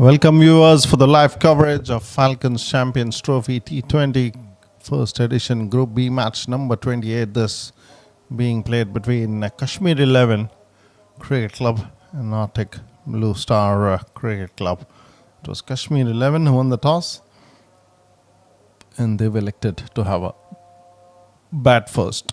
Welcome viewers for the live coverage of Falcons Champions Trophy T20 first edition Group B match number 28. This being played between Kashmir 11 Cricket Club and Arctic Blue Star Cricket Club. It was Kashmir 11 who won the toss and they've elected to have a bat first.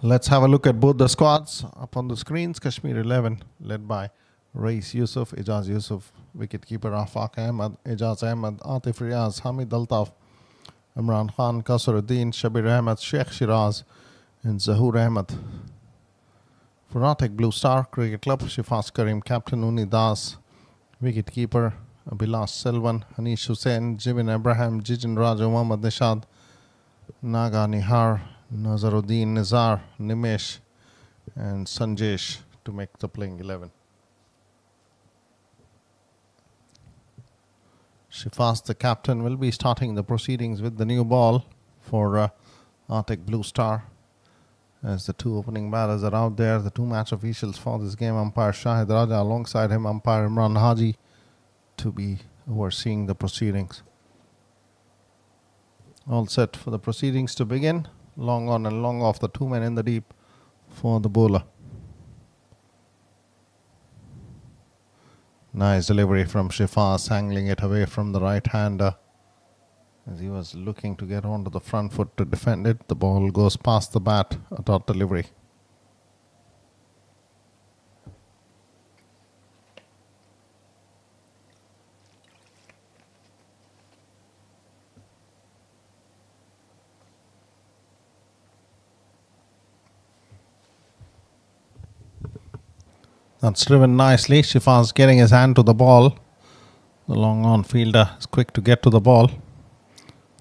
Let's have a look at both the squads up on the screens. Kashmir 11 led by Rais Yusuf, Ijaz Yusuf, wicketkeeper Afaq Ahmed, Ijaz Ahmed, Atif Riaz, Hamid Altaf, Imran Khan, Kasaruddin, Shabir Ahmed, Sheikh Shiraz and Zahoor Ahmed. For Arctic Blue Star Cricket Club, Shifaz Karim, Captain Uni Das, wicketkeeper Abhilash Selvan, Hanish Hussain, Jibin Abraham, Jijin Raju, Mohammad Nishad, Naga Nihar, Nazaruddin Nizar, Nimesh and Sanjesh to make the playing 11. Shifaz, the captain, will be starting the proceedings with the new ball for Arctic Blue Star. As the two opening batters are out there, the two match officials for this game, umpire Shahid Raja, alongside him umpire Imran Haji, to be overseeing the proceedings. All set for the proceedings to begin. Long on and long off, the two men in the deep for the bowler. Nice delivery from Shifaz, angling it away from the right-hander as he was looking to get onto the front foot to defend it. The ball goes past the bat, a dot delivery. That's driven nicely. Shifaz getting his hand to the ball. The long on fielder is quick to get to the ball.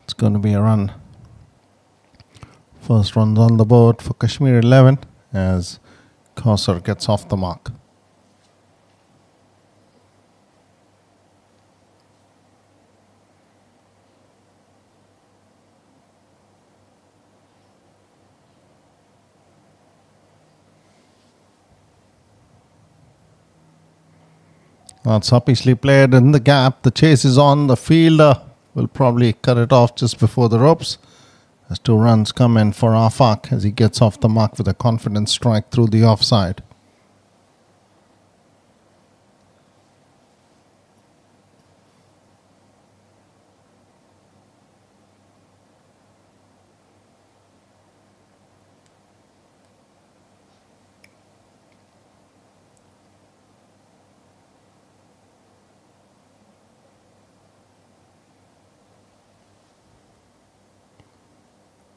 It's going to be a run. First runs on the board for Kashmir 11 as Kausar gets off the mark. That's uppishly played in the gap. The chase is on. The fielder will probably cut it off just before the ropes as two runs come in for Afaq as he gets off the mark with a confident strike through the offside.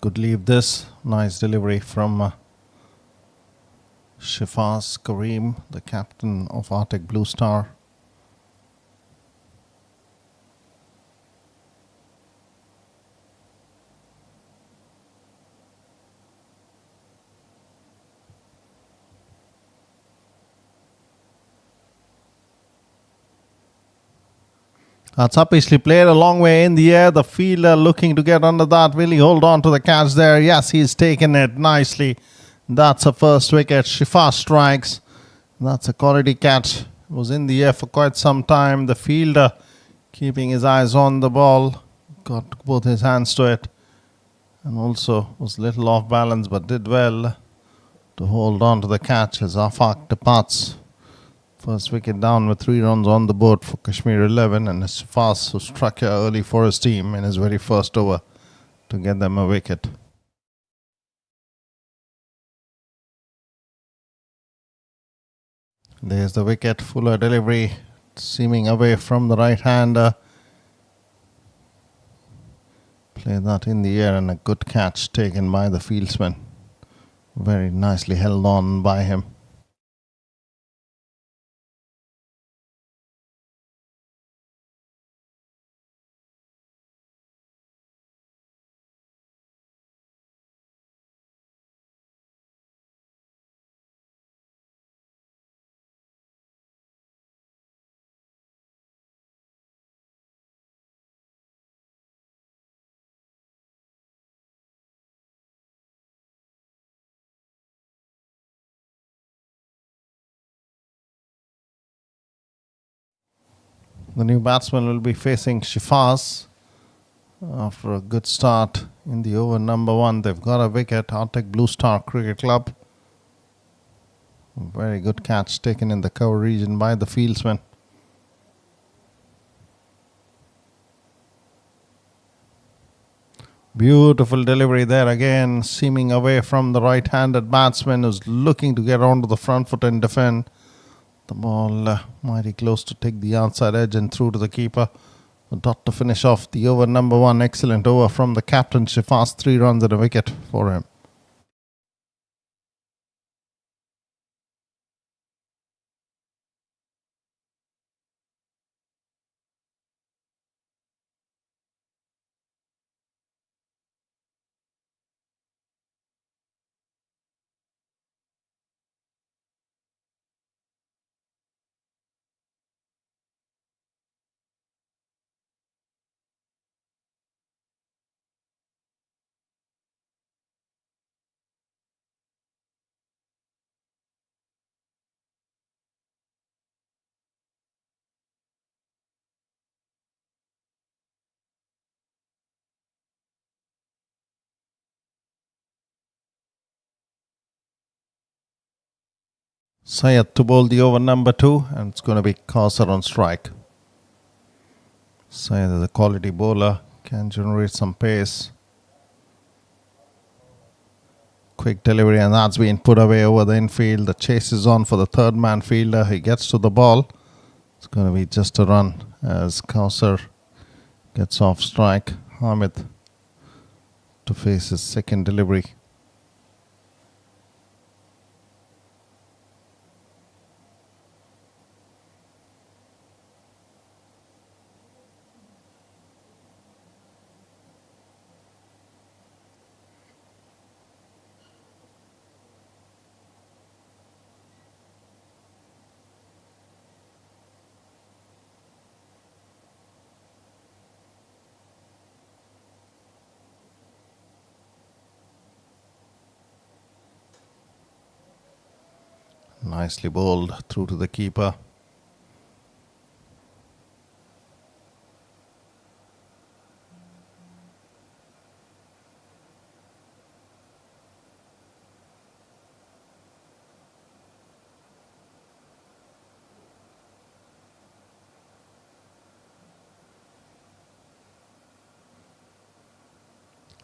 Could leave this. Nice delivery from Shifaz Karim, the captain of Arctic Blue Star. That's uppishly played a long way in the air. The fielder looking to get under that. Will he hold on to the catch there? Yes, he's taken it nicely. That's a first wicket. Shifaz strikes. That's a quality catch. It was in the air for quite some time. The fielder keeping his eyes on the ball. Got both his hands to it. And also was a little off balance but did well to hold on to the catch as Afaq departs. First wicket down with 3 runs on the board for Kashmir 11, and Shifaz who struck here early for his team in his very first over to get them a wicket. There's the wicket. Fuller delivery seaming away from the right-hander. Play that in the air and a good catch taken by the fieldsman. Very nicely held on by him. The new batsman will be facing Shifaz after a good start in the over number 1. They've got a wicket. Arctic Blue Star Cricket Club. Very good catch taken in the cover region by the fieldsman. Beautiful delivery there again, seaming away from the right-handed batsman who's looking to get onto the front foot and defend. The ball mighty close to take the outside edge and through to the keeper. A dot to finish off the over number 1. Excellent over from the captain Shifaz. 3 runs and a wicket for him. Syed to bowl the over number 2, and it's going to be Kausar on strike. Syed is a quality bowler, can generate some pace. Quick delivery, and that's been put away over the infield. The chase is on for the third man fielder. He gets to the ball. It's going to be just a run as Kausar gets off strike. Hamid to face his second delivery. Nicely bowled through to the keeper.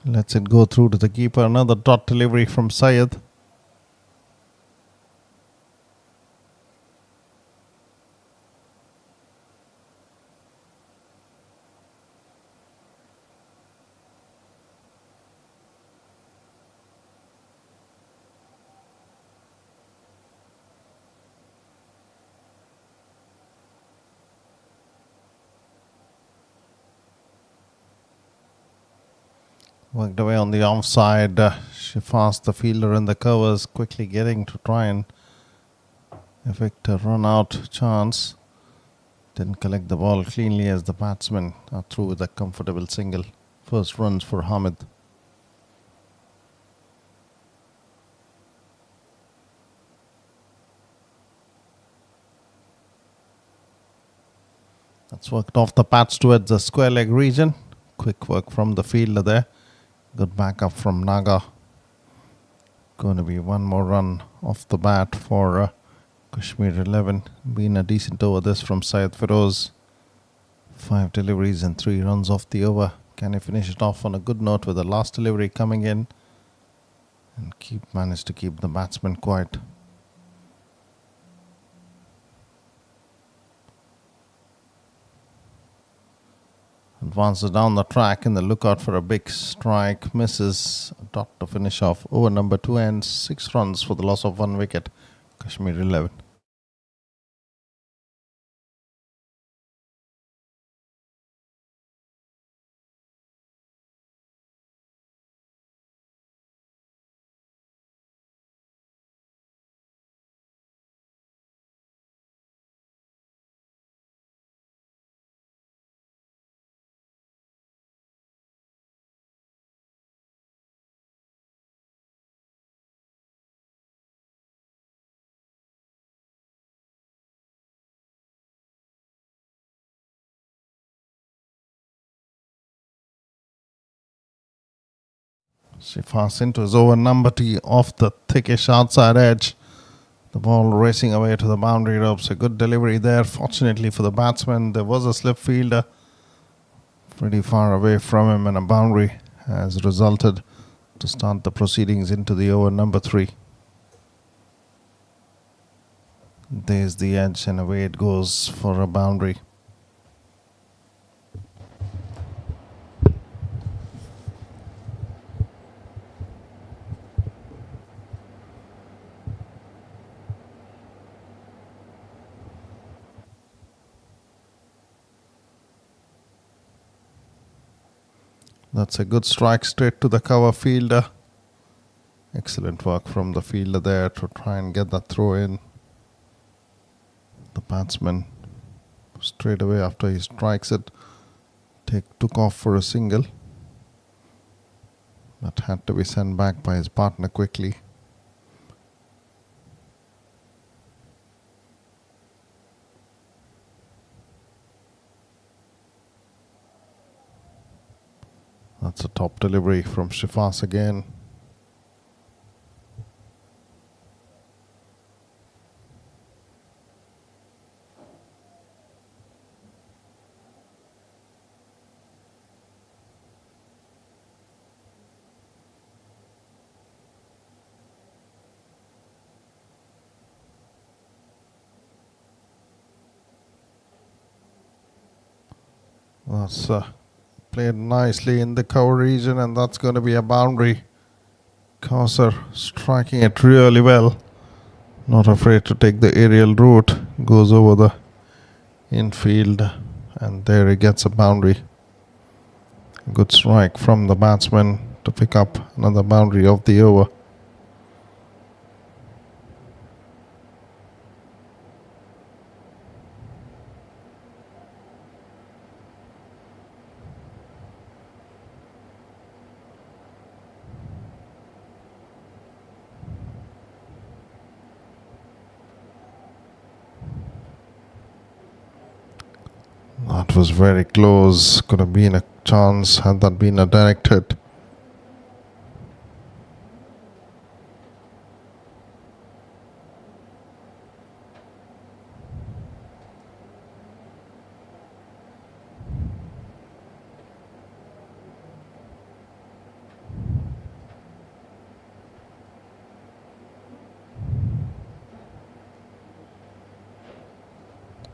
Lets it go through to the keeper. Another dot delivery from Syed. Worked away on the offside. Shifaz, the fielder in the covers, quickly getting to try and evict a run out chance. Didn't collect the ball cleanly as the batsmen are through with a comfortable single. First runs for Hamid. That's worked off the patch towards the square leg region. Quick work from the fielder there. Good backup from Naga. Going to be one more run off the bat for Kashmir 11. Been a decent over this from Syed Feroz. 5 deliveries and 3 runs off the over. Can he finish it off on a good note with the last delivery coming in and manage to keep the batsman quiet. Advances down the track in the lookout for a big strike. Misses. A dot to finish off. Over number 2 and 6 runs for the loss of 1 wicket. Kashmir 11. Shifas into his over number tee off the thickish outside edge. The ball racing away to the boundary ropes. A good delivery there. Fortunately for the batsman, there was a slip fielder pretty far away from him, and a boundary has resulted to start the proceedings into the over number 3. There's the edge, and away it goes for a boundary. That's a good strike straight to the cover fielder. Excellent work from the fielder there to try and get that throw in. The batsman, straight away after he strikes it, took off for a single. That had to be sent back by his partner quickly. That's a top delivery from Shifas again. That's played nicely in the cover region, and that's going to be a boundary. Kausar striking it really well. Not afraid to take the aerial route. Goes over the infield, and there he gets a boundary. Good strike from the batsman to pick up another boundary of the over. That was very close. Could have been a chance had that been a direct hit.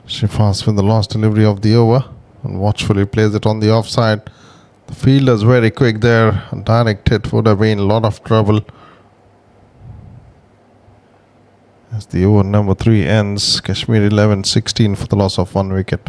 Shifas with the last delivery of the over and watchfully plays it on the offside. The fielder's very quick there. A direct hit would have been a lot of trouble. As the over number 3 ends, Kashmir 11-16 for the loss of 1 wicket.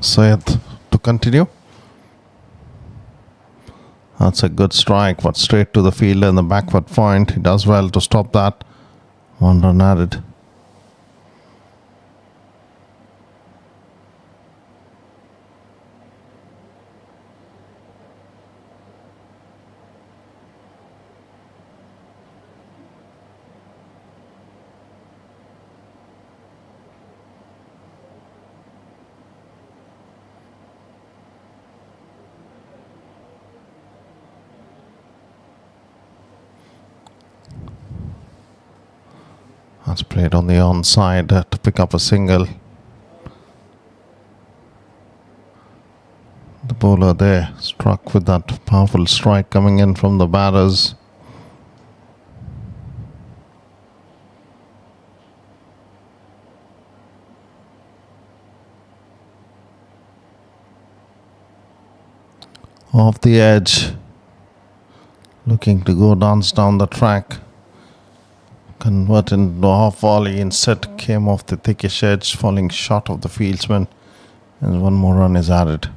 Syed to continue. That's a good strike, but straight to the fielder in the backward point. He does well to stop that. 1 run added. That's played on the onside to pick up a single. The bowler there struck with that powerful strike coming in from the batters. Off the edge, looking to go dance down the track. Converted into a half volley, instead came off the thickish edge, falling short of the fieldsman, and one more run is added.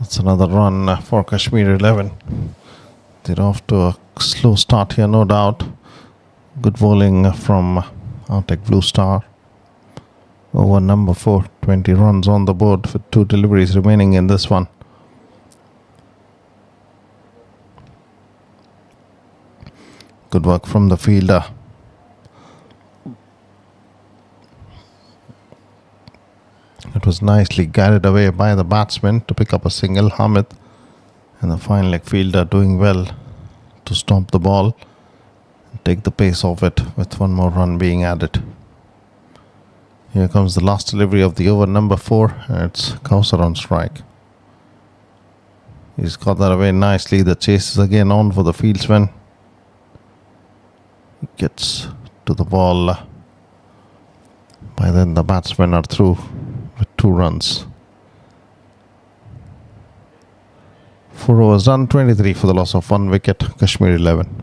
That's another run for Kashmir 11. They're off to a slow start here, no doubt. Good bowling from Arctic Blue Star. Over number 4, 20 runs on the board with 2 deliveries remaining in this one. Good work from the fielder. It was nicely guided away by the batsman to pick up a single, Hamid, and the fine leg fielder doing well to stop the ball and take the pace off it, with one more run being added. Here comes the last delivery of the over number 4, and it's Kausar on strike. He's got that away nicely. The chase is again on for the fieldsman. He gets to the ball. By then the batsmen are through with 2 runs. 4 overs done, 23 for the loss of 1 wicket, Kashmir 11.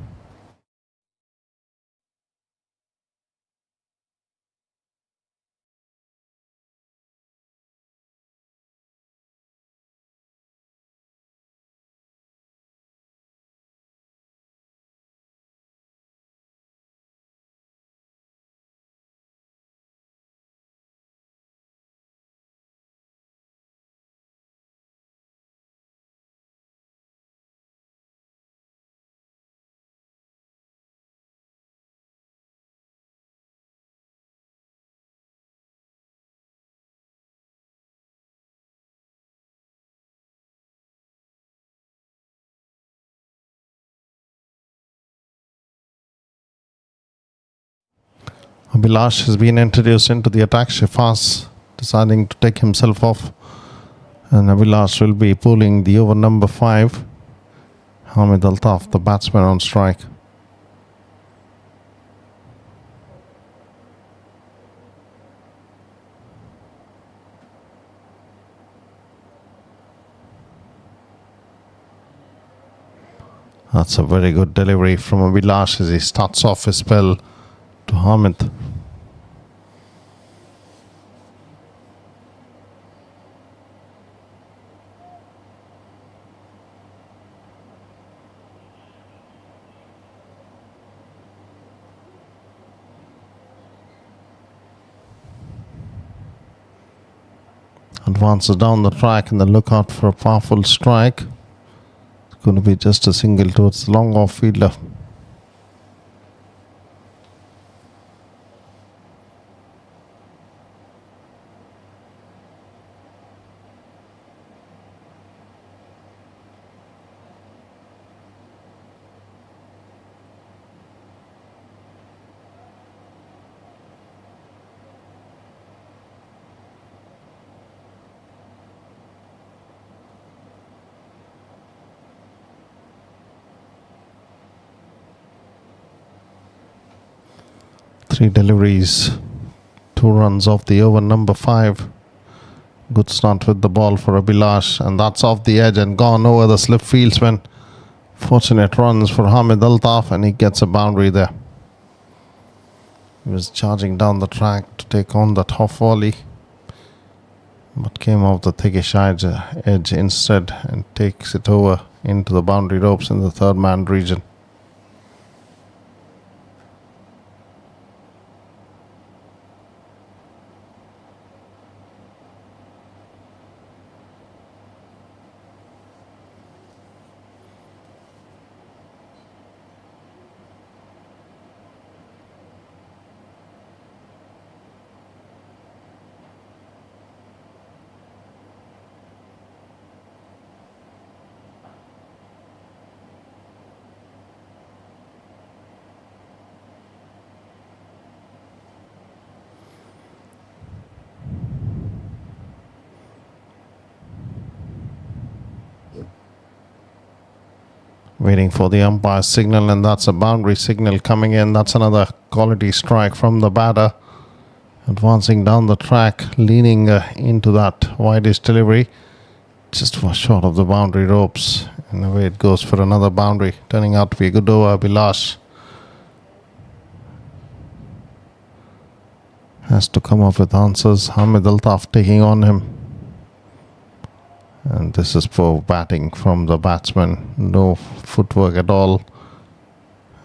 Abhilash has been introduced into the attack. Shifas deciding to take himself off, and Abhilash will be pulling the over number 5. Hamid Altaf, the batsman, on strike. That's a very good delivery from Abhilash as he starts off his spell to Hamid. Advances down the track and then look out for a powerful strike. It's going to be just a single towards the long off fielder. Three deliveries, 2 runs off the over number 5. Good start with the ball for Abhilash, and that's off the edge and gone over the slip fieldsman. Fortunate runs for Hamid Altaf, and he gets a boundary there. He was charging down the track to take on that half volley, but came off the thickish edge instead and takes it over into the boundary ropes in the third man region. Waiting for the umpire signal, and that's a boundary signal coming in. That's another quality strike from the batter. Advancing down the track, leaning into that widest delivery. Just was short of the boundary ropes. And away it goes for another boundary. Turning out to be a good over, Bilash. Has to come up with answers. Hamid Altaf taking on him. And this is for batting from the batsman. No footwork at all.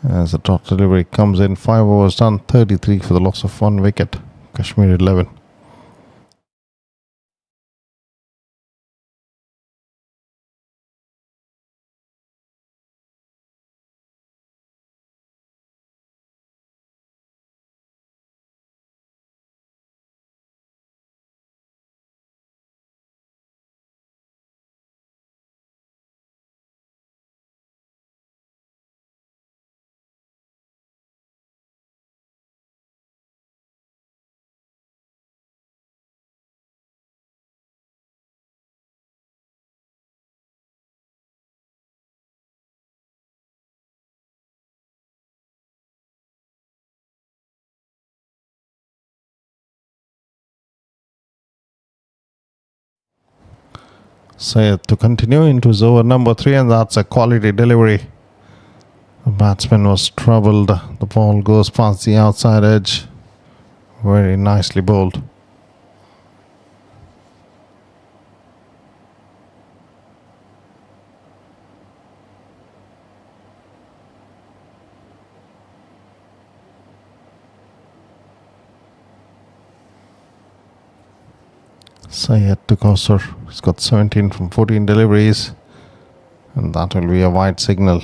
As the top delivery comes in, 5 overs done, 33 for the loss of 1 wicket. Kashmir 11. Sayed to continue into his over number 3, and that's a quality delivery. The batsman was troubled. The ball goes past the outside edge. Very nicely bowled. Sayed to Kausar. He's got 17 from 14 deliveries, and that will be a wide signal.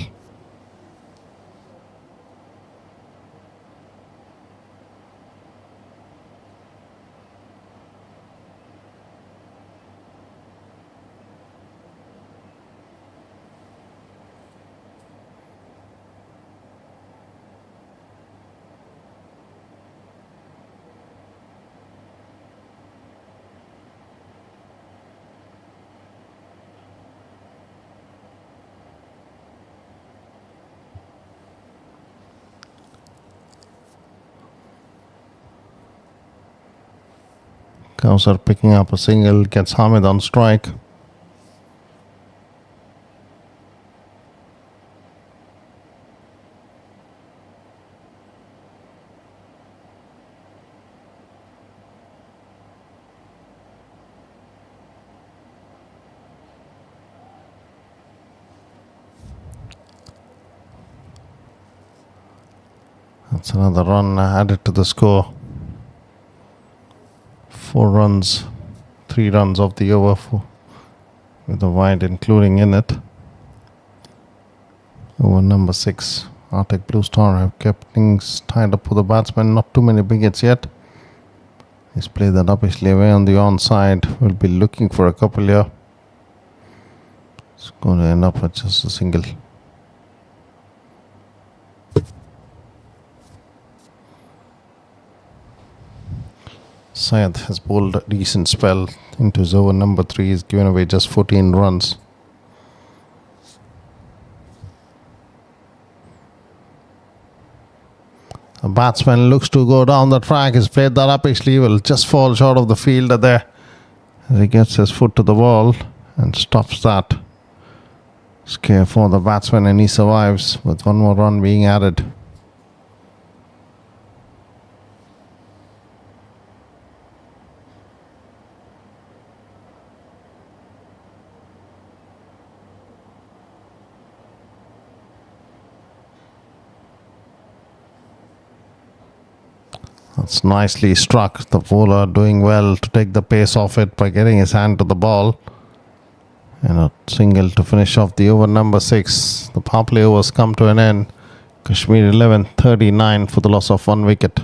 Kausar picking up a single, gets Hamid on strike. That's another run added to the score. 4 runs, 3 runs of the over with a wide including in it. Over number 6, Arctic Blue Star have kept things tied up for the batsman. Not too many wickets yet. He's played that upishly away on the onside. We'll be looking for a couple here. It's going to end up with just a single. Syed has bowled a decent spell into his over number 3. He's given away just 14 runs. The batsman looks to go down the track. He's played that upishly. Will just fall short of the fielder there as he gets his foot to the ball and stops that scare for the batsman, and he survives with 1 more run being added. That's nicely struck. The bowler doing well to take the pace off it by getting his hand to the ball. And a single to finish off the over number 6. The power play overs come to an end. Kashmir 11, 39 for the loss of 1 wicket.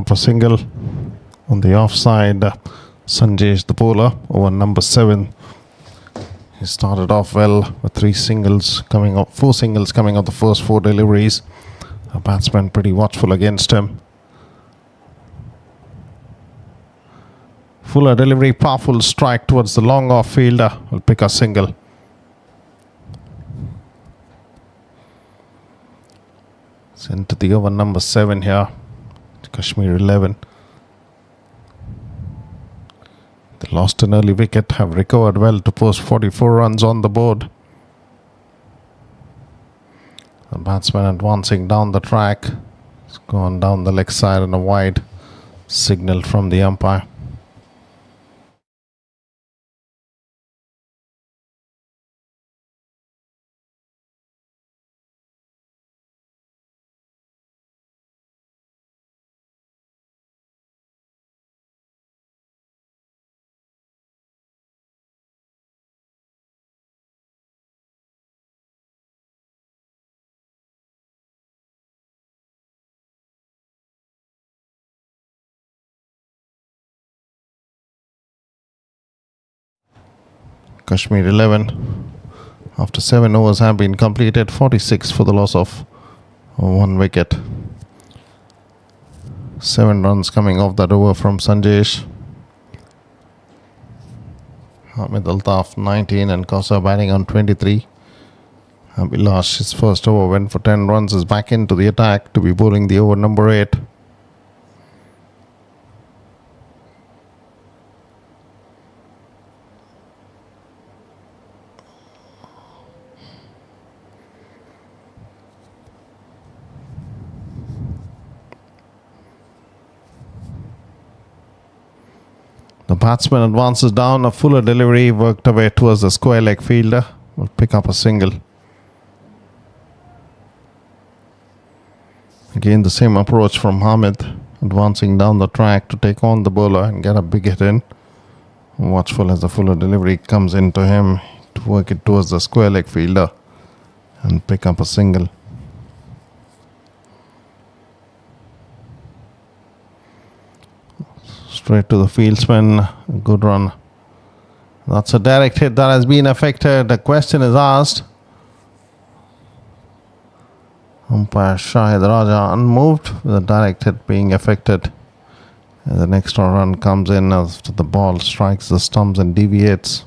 up a single on the offside. Sanjesh, the bowler, over number 7. He started off well with 4 singles coming off the first 4 deliveries. The batsman pretty watchful against him. Fuller delivery, powerful strike towards the long off fielder. Will pick a single. It's into the over number 7 here. Kashmir 11. They lost an early wicket, have recovered well to post 44 runs on the board. The batsman advancing down the track. It's gone down the leg side and a wide signal from the umpire. Kashmir 11. After 7 overs have been completed, 46 for the loss of 1 wicket. 7 runs coming off that over from Sanjesh. Hamid Altaf 19 and Kausa batting on 23. Abhilash, his first over went for 10 runs, is back into the attack to be bowling the over number 8. The batsman advances down, a Fuller delivery worked away towards the square leg fielder. Will pick up a single. Again the same approach from Hamid, advancing down the track to take on the bowler and get a big hit in. Watchful as the Fuller delivery comes into him to work it towards the square leg fielder and pick up a single. Straight to the fieldsman, good run. That's a direct hit that has been affected. The question is asked. Umpire Shahid Raja unmoved with a direct hit being affected. And the next run comes in after the ball strikes the stumps and deviates.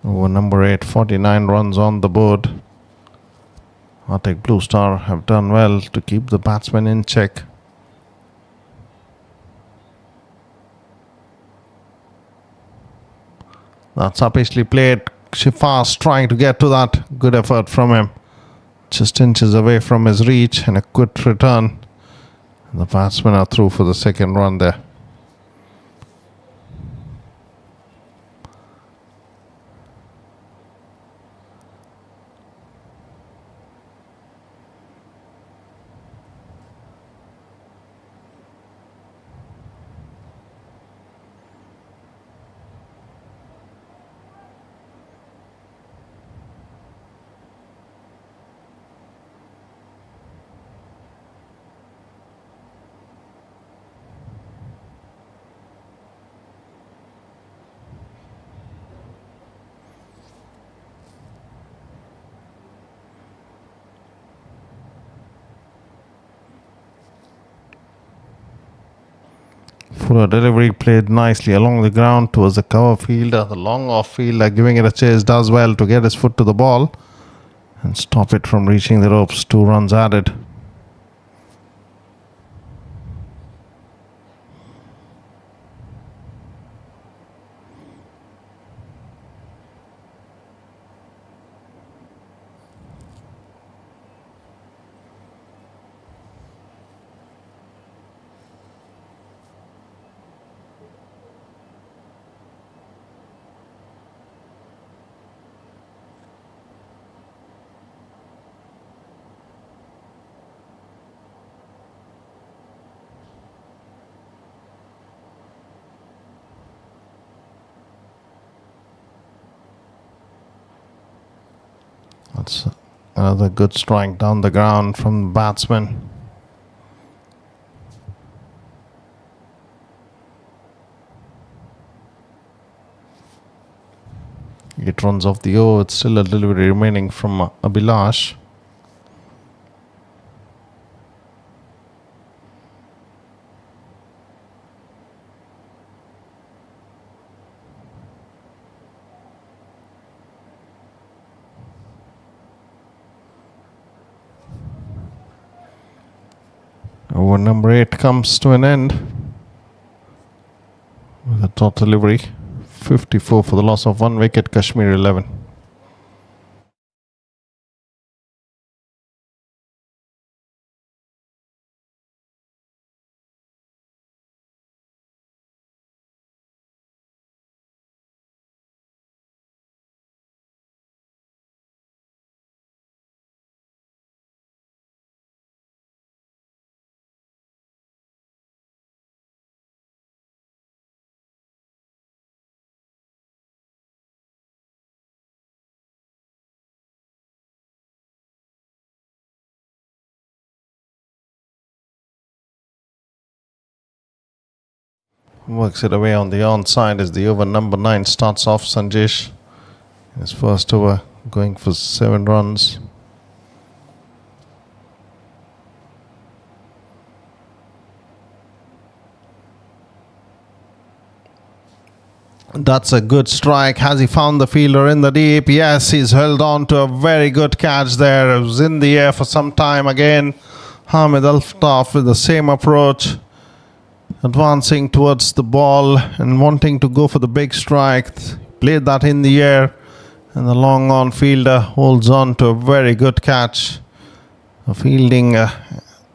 Over number 8, 49 runs on the board. Arctic Blue Star have done well to keep the batsman in check. That's uppishly played. Shifas trying to get to that. Good effort from him. Just inches away from his reach and a good return. The batsmen are through for the second run there. Fuller delivery played nicely along the ground towards the cover fielder. The long off fielder giving it a chase does well to get his foot to the ball and stop it from reaching the ropes. 2 runs added. That's another good strike down the ground from the batsman. It runs off the over. It's still a delivery remaining from Abhilash. Over number 8 comes to an end with a top delivery. 54 for the loss of 1 wicket, Kashmir 11. Works it away on the onside as the over number 9 starts off. Sanjesh, his first over, going for 7 runs. That's a good strike. Has he found the fielder in the deep? Yes, he's held on to a very good catch there. It was in the air for some time again. Hamid Altaf with the same approach, advancing towards the ball and wanting to go for the big strike. Played that in the air, and the long on fielder holds on to a very good catch. The fielding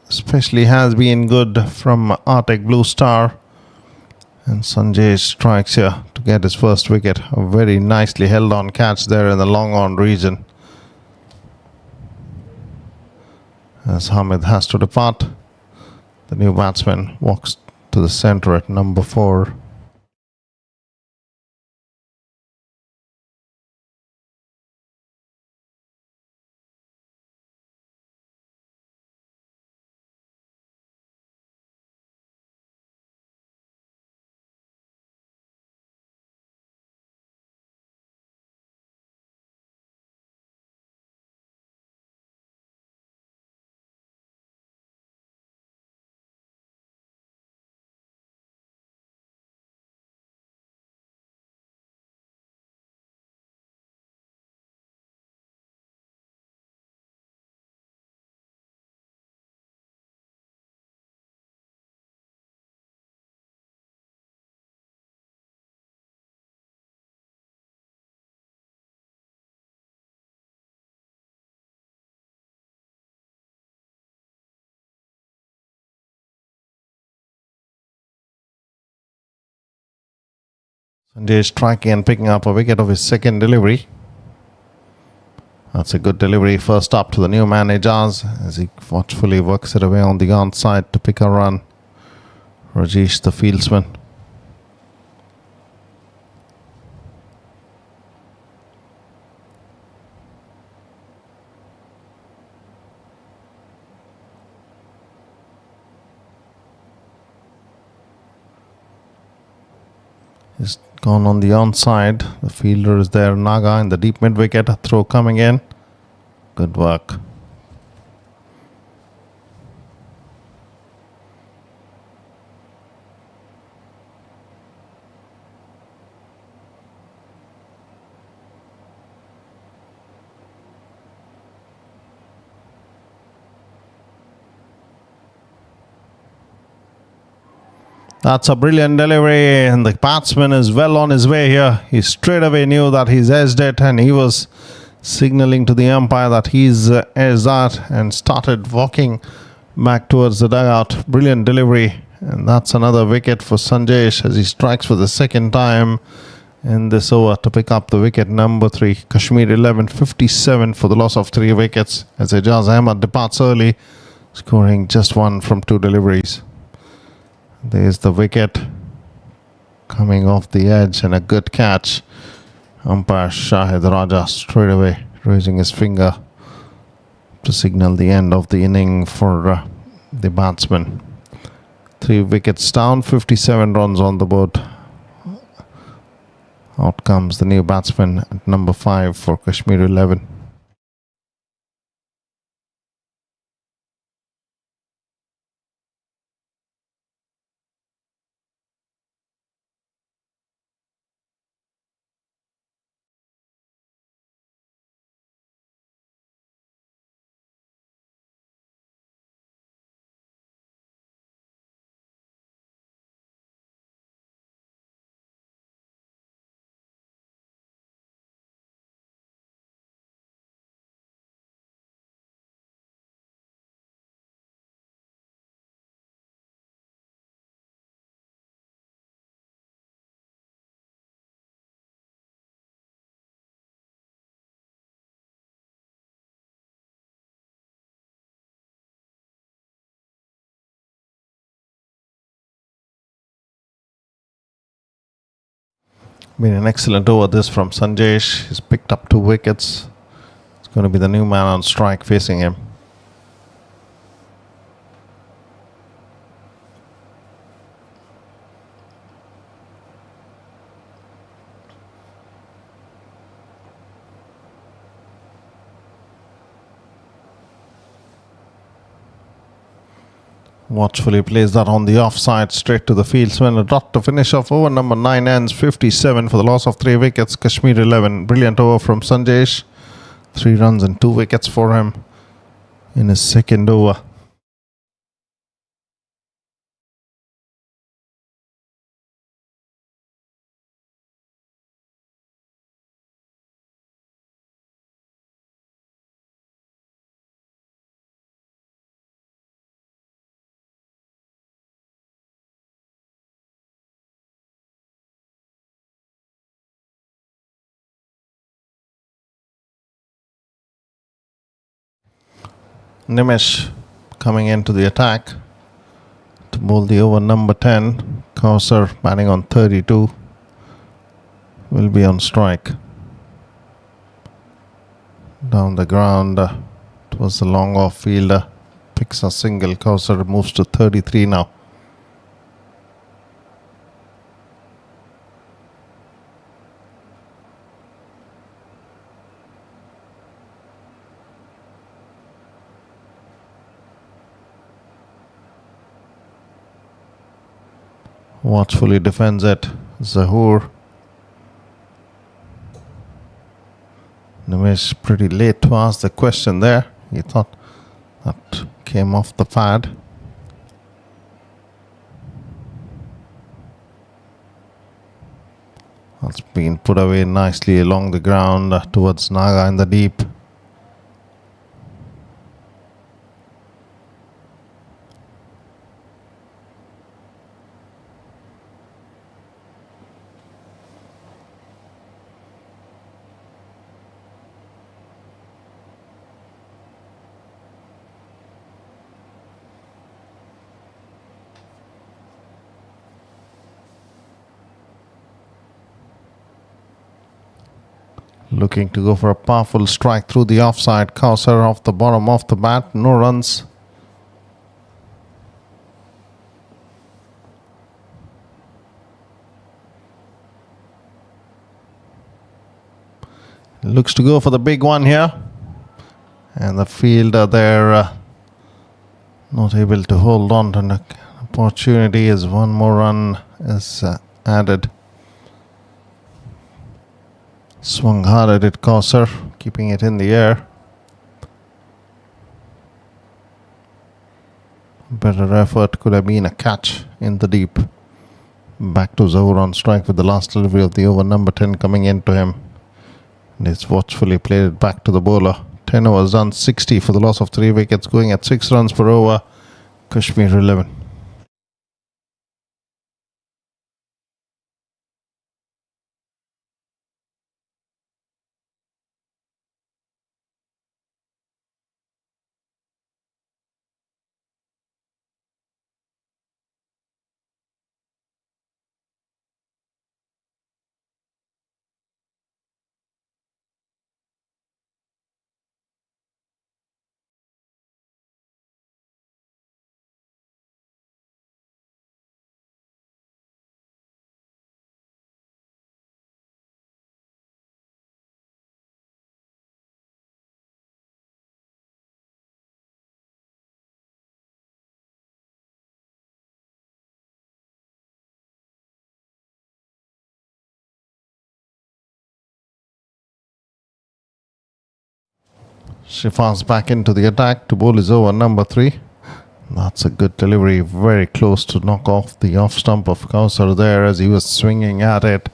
especially has been good from Arctic Blue Star. And Sanjay strikes here to get his first wicket. A very nicely held on catch there in the long on region. As Hamid has to depart, the new batsman walks to the centre at number 4. Sanjay striking and picking up a wicket of his second delivery. That's a good delivery. First up to the new man Ejaz as he watchfully works it away on the onside to pick a run. Rajesh, the fieldsman. He's gone on the onside. The fielder is there, Naga, in the deep mid wicket. A throw coming in. Good work. That's a brilliant delivery, and the batsman is well on his way here. He straight away knew that he's edged it, and he was signalling to the umpire that he's edged that, and started walking back towards the dugout. Brilliant delivery, and that's another wicket for Sanjesh as he strikes for the second time in this over to pick up the wicket number 3. Kashmir 11, 57 for the loss of 3 wickets as Ejaz Ahmed departs early, scoring just 1 from 2 deliveries. There's the wicket coming off the edge and a good catch. Umpire Shahid Raja straight away raising his finger to signal the end of the inning for the batsman. 3 wickets down, 57 runs on the board. Out comes the new batsman at number 5 for Kashmir 11. Been an excellent over this from Sanjesh. He's picked up 2 wickets. It's going to be the new man on strike facing him. Watchfully plays that on the offside, straight to the fieldsman. A dot to finish off. Over number 9 ends 57 for the loss of 3 wickets. Kashmir 11. Brilliant over from Sanjesh. 3 runs and 2 wickets for him in his second over. Nimish coming into the attack to bowl the over number 10. Kausar batting on 32 will be on strike. Down the ground towards the long off fielder. Picks a single. Kausar moves to 33 now. Watchfully defends it. Zahoor. Nimish pretty late to ask the question there. He thought that came off the pad. That's been put away nicely along the ground towards Naga in the deep. Looking to go for a powerful strike through the offside. Kausar off the bottom of the bat. No runs. Looks to go for the big one here. And the fielder there not able to hold on to an opportunity as one more run is added. Swung hard at it, Kausar, keeping it in the air. Better effort could have been a catch in the deep. Back to Zahoor on strike with the last delivery of the over number 10 coming into him. And it's watchfully played it back to the bowler. 10 overs done, 60 for the loss of 3 wickets, going at 6 runs per over. Kashmir 11. Shifas back into the attack to bowl his over number 3. That's a good delivery, very close to knock off the off stump of Kausar there as he was swinging at it.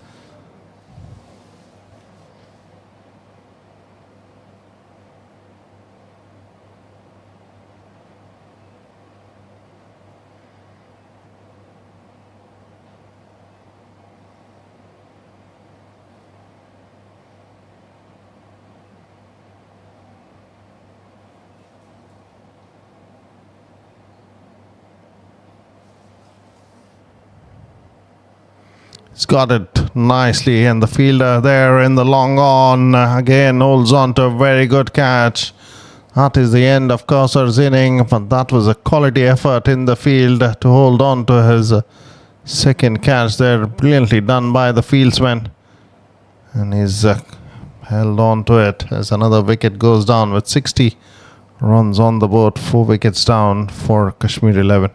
He's got it nicely, and the fielder there in the long on again holds on to a very good catch. That is the end of Kausar's inning, but that was a quality effort in the field to hold on to his second catch there. Brilliantly done by the fieldsman, and he's held on to it as another wicket goes down with 60 runs on the board. 4 wickets down for Kashmir 11.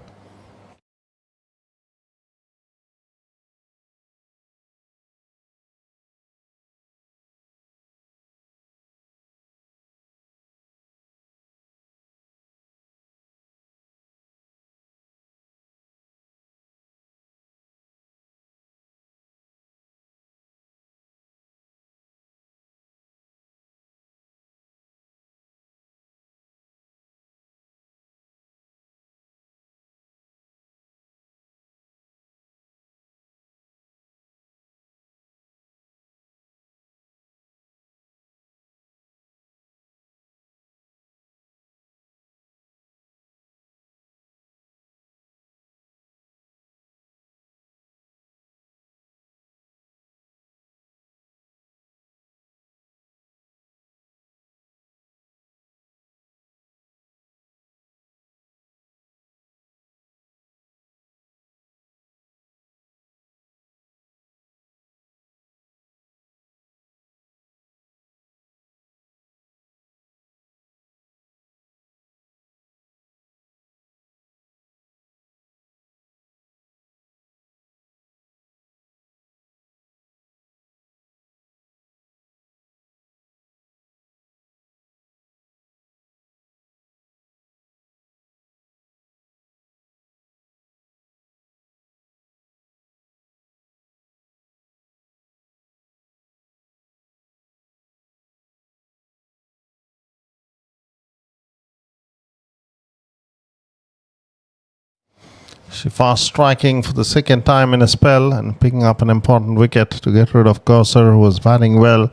Shifas striking for the second time in a spell and picking up an important wicket to get rid of Kausar, who was batting well.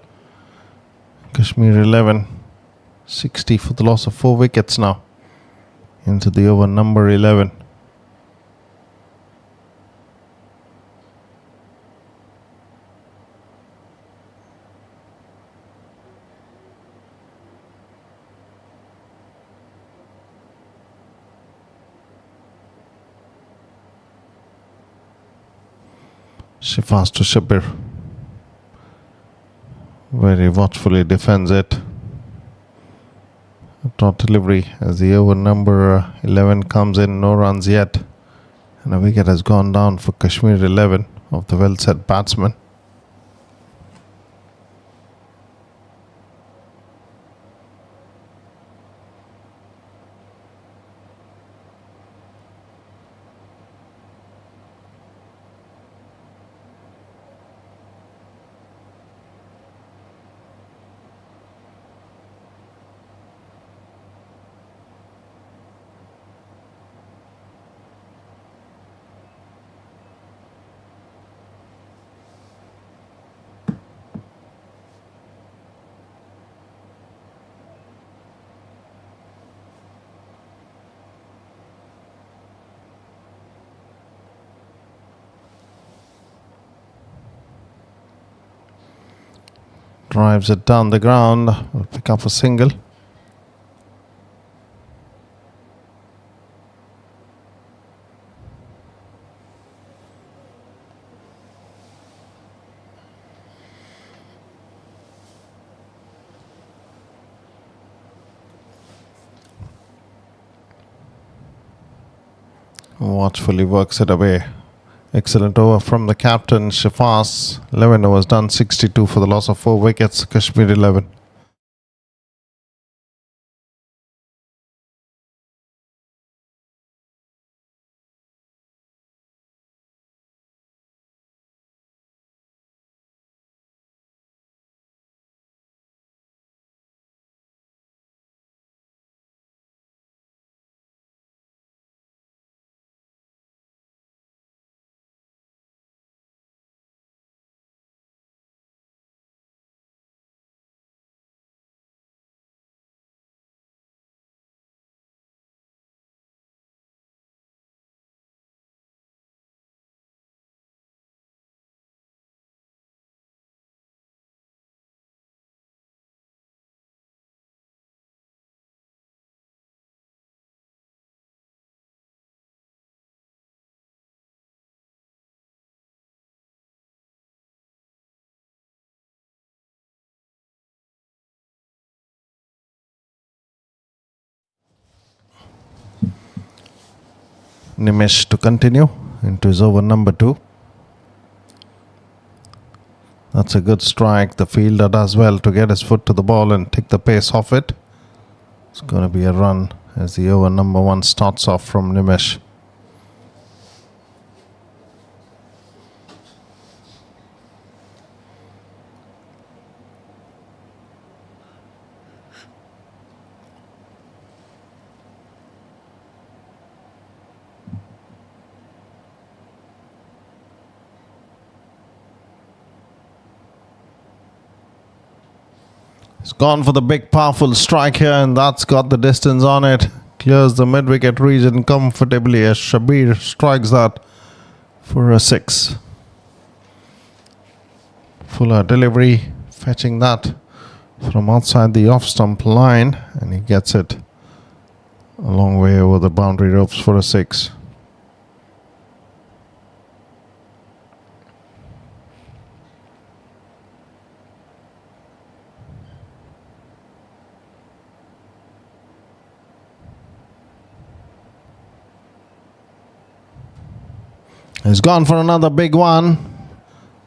Kashmir 11, 60 for the loss of 4 wickets now into the over number 11. Shifas to Shabir. Very watchfully defends it. Top delivery as the over number 11 comes in. No runs yet. And a wicket has gone down for Kashmir 11 of the well set batsman. Drives it down the ground. Will pick up a single. Watchfully works it away. Excellent over from the captain, Shifas. 11 overs done, 62 for the loss of 4 wickets, Kashmir 11. Nimish to continue into his over number 2. That's a good strike. The fielder does well to get his foot to the ball and take the pace off it. It's going to be a run as the over number 1 starts off from Nimish. He's gone for the big powerful strike here, and that's got the distance on it. Clears the mid-wicket region comfortably as Shabir strikes that for a 6. Fuller delivery, fetching that from outside the off-stump line, and he gets it a long way over the boundary ropes for a 6. He's gone for another big one,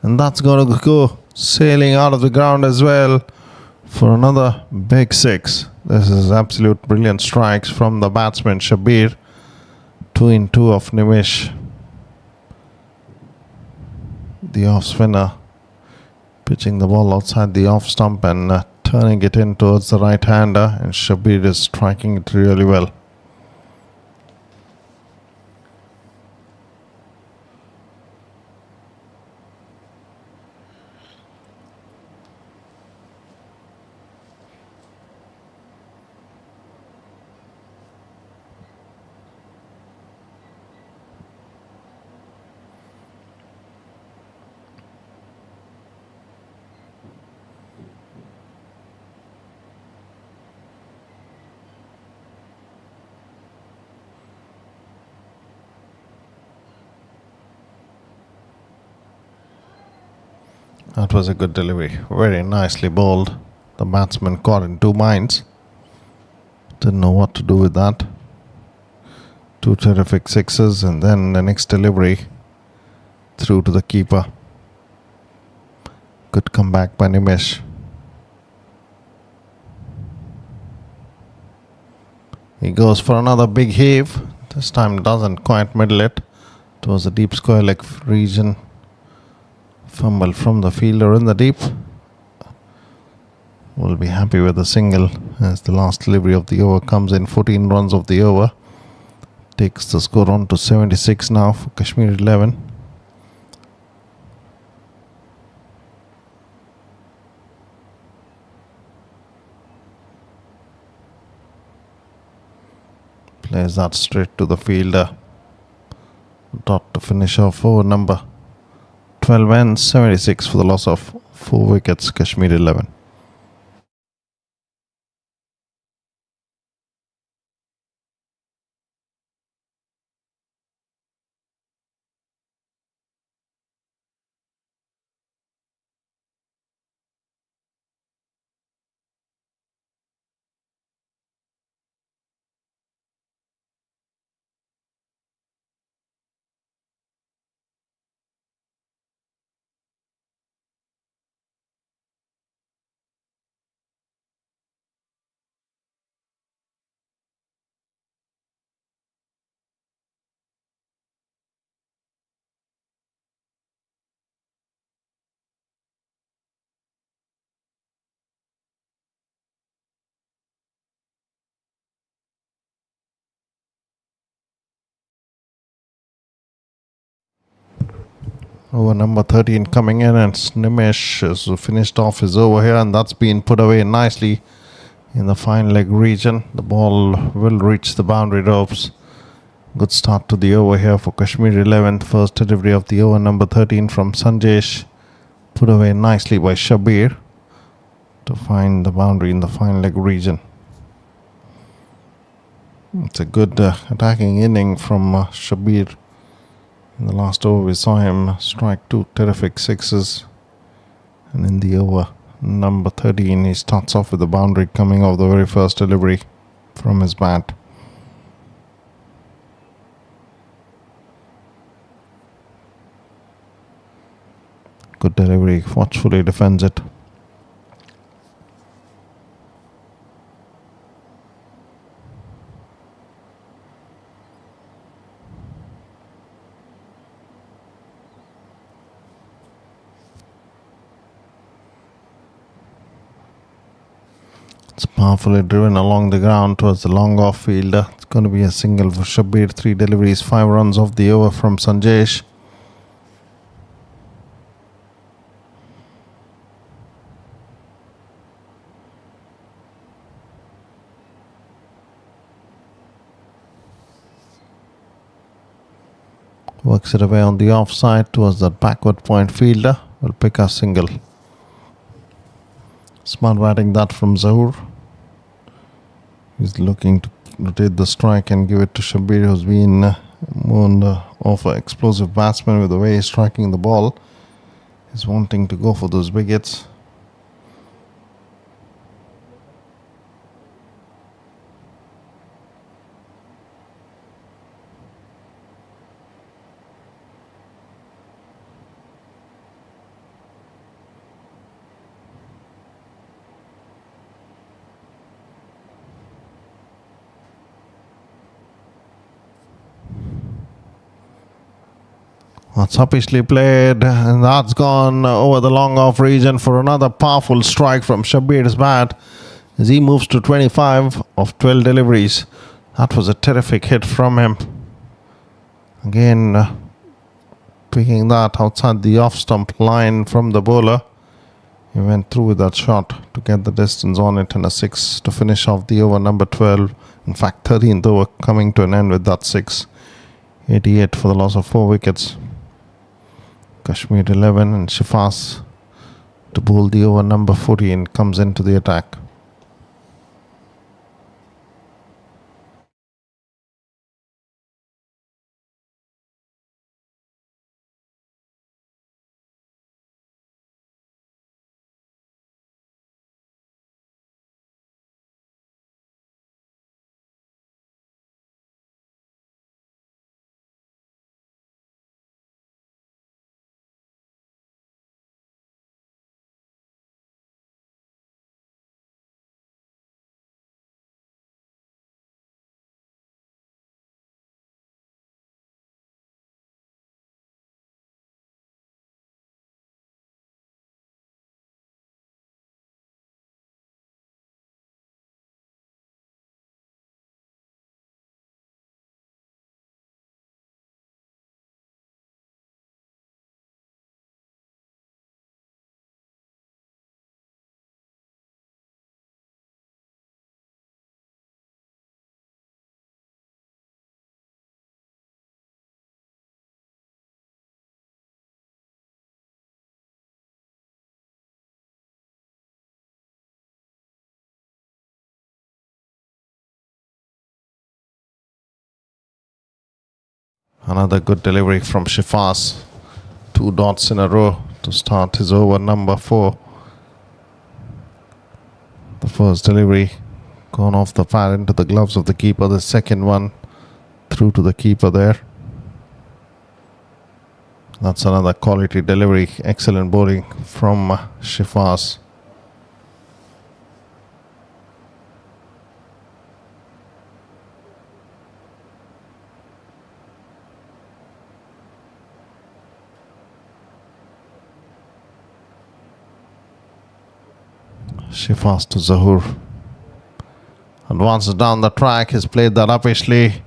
and that's going to go sailing out of the ground as well for another big 6. This is absolute brilliant strikes from the batsman Shabir. 2 in 2 of Nimish. The off spinner pitching the ball outside the off stump and turning it in towards the right hander, and Shabir is striking it really well. That was a good delivery. Very nicely bowled. The batsman caught in 2 minds. Didn't know what to do with that. 2 terrific 6s, and then the next delivery through to the keeper. Good comeback by Nimish. He goes for another big heave. This time doesn't quite middle it. Towards the deep square leg region. Fumble from the fielder in the deep. Will be happy with a single as the last delivery of the over comes in. 14 runs of the over. Takes the score on to 76 now for Kashmir 11. Plays that straight to the fielder. Dot to finish off over number 12 and 76 for the loss of 4 wickets, Kashmir 11. Over number 13 coming in, and Nimish has finished off his over here, and that's been put away nicely in the fine leg region. The ball will reach the boundary ropes. Good start to the over here for Kashmir 11. First delivery of the over number 13 from Sanjesh. Put away nicely by Shabir to find the boundary in the fine leg region. It's a good attacking inning from Shabir. In the last over we saw him strike 2 terrific 6s, and in the over number 13 he starts off with the boundary coming off the very first delivery from his bat. Good delivery, watchfully defends it. It's powerfully driven along the ground towards the long off fielder. It's going to be a single for Shabir. 3 deliveries, 5 runs off the over from Sanjesh. Works it away on the offside towards that backward point fielder. Will pick a single. Smart batting that from Zahoor. He's looking to rotate the strike and give it to Shabir, who's been mourned of an explosive batsman with the way he's striking the ball. He's wanting to go for those wickets. That's uppishly played, and that's gone over the long off region for another powerful strike from Shabir's bat as he moves to 25 of 12 deliveries. That was a terrific hit from him. Again, picking that outside the off stump line from the bowler. He went through with that shot to get the distance on it and a 6 to finish off the over number 12. In fact, 13th over coming to an end with that 6. 88 for the loss of 4 wickets. Kashmir 11 and Shifas to bowl the over number 14 comes into the attack. Another good delivery from Shifas. 2 dots in a row to start his over number 4. The first delivery gone off the pad into the gloves of the keeper. The second one through to the keeper there. That's another quality delivery. Excellent bowling from Shifas. Shifas to Zahoor. Advances down the track. He's played that uppishly.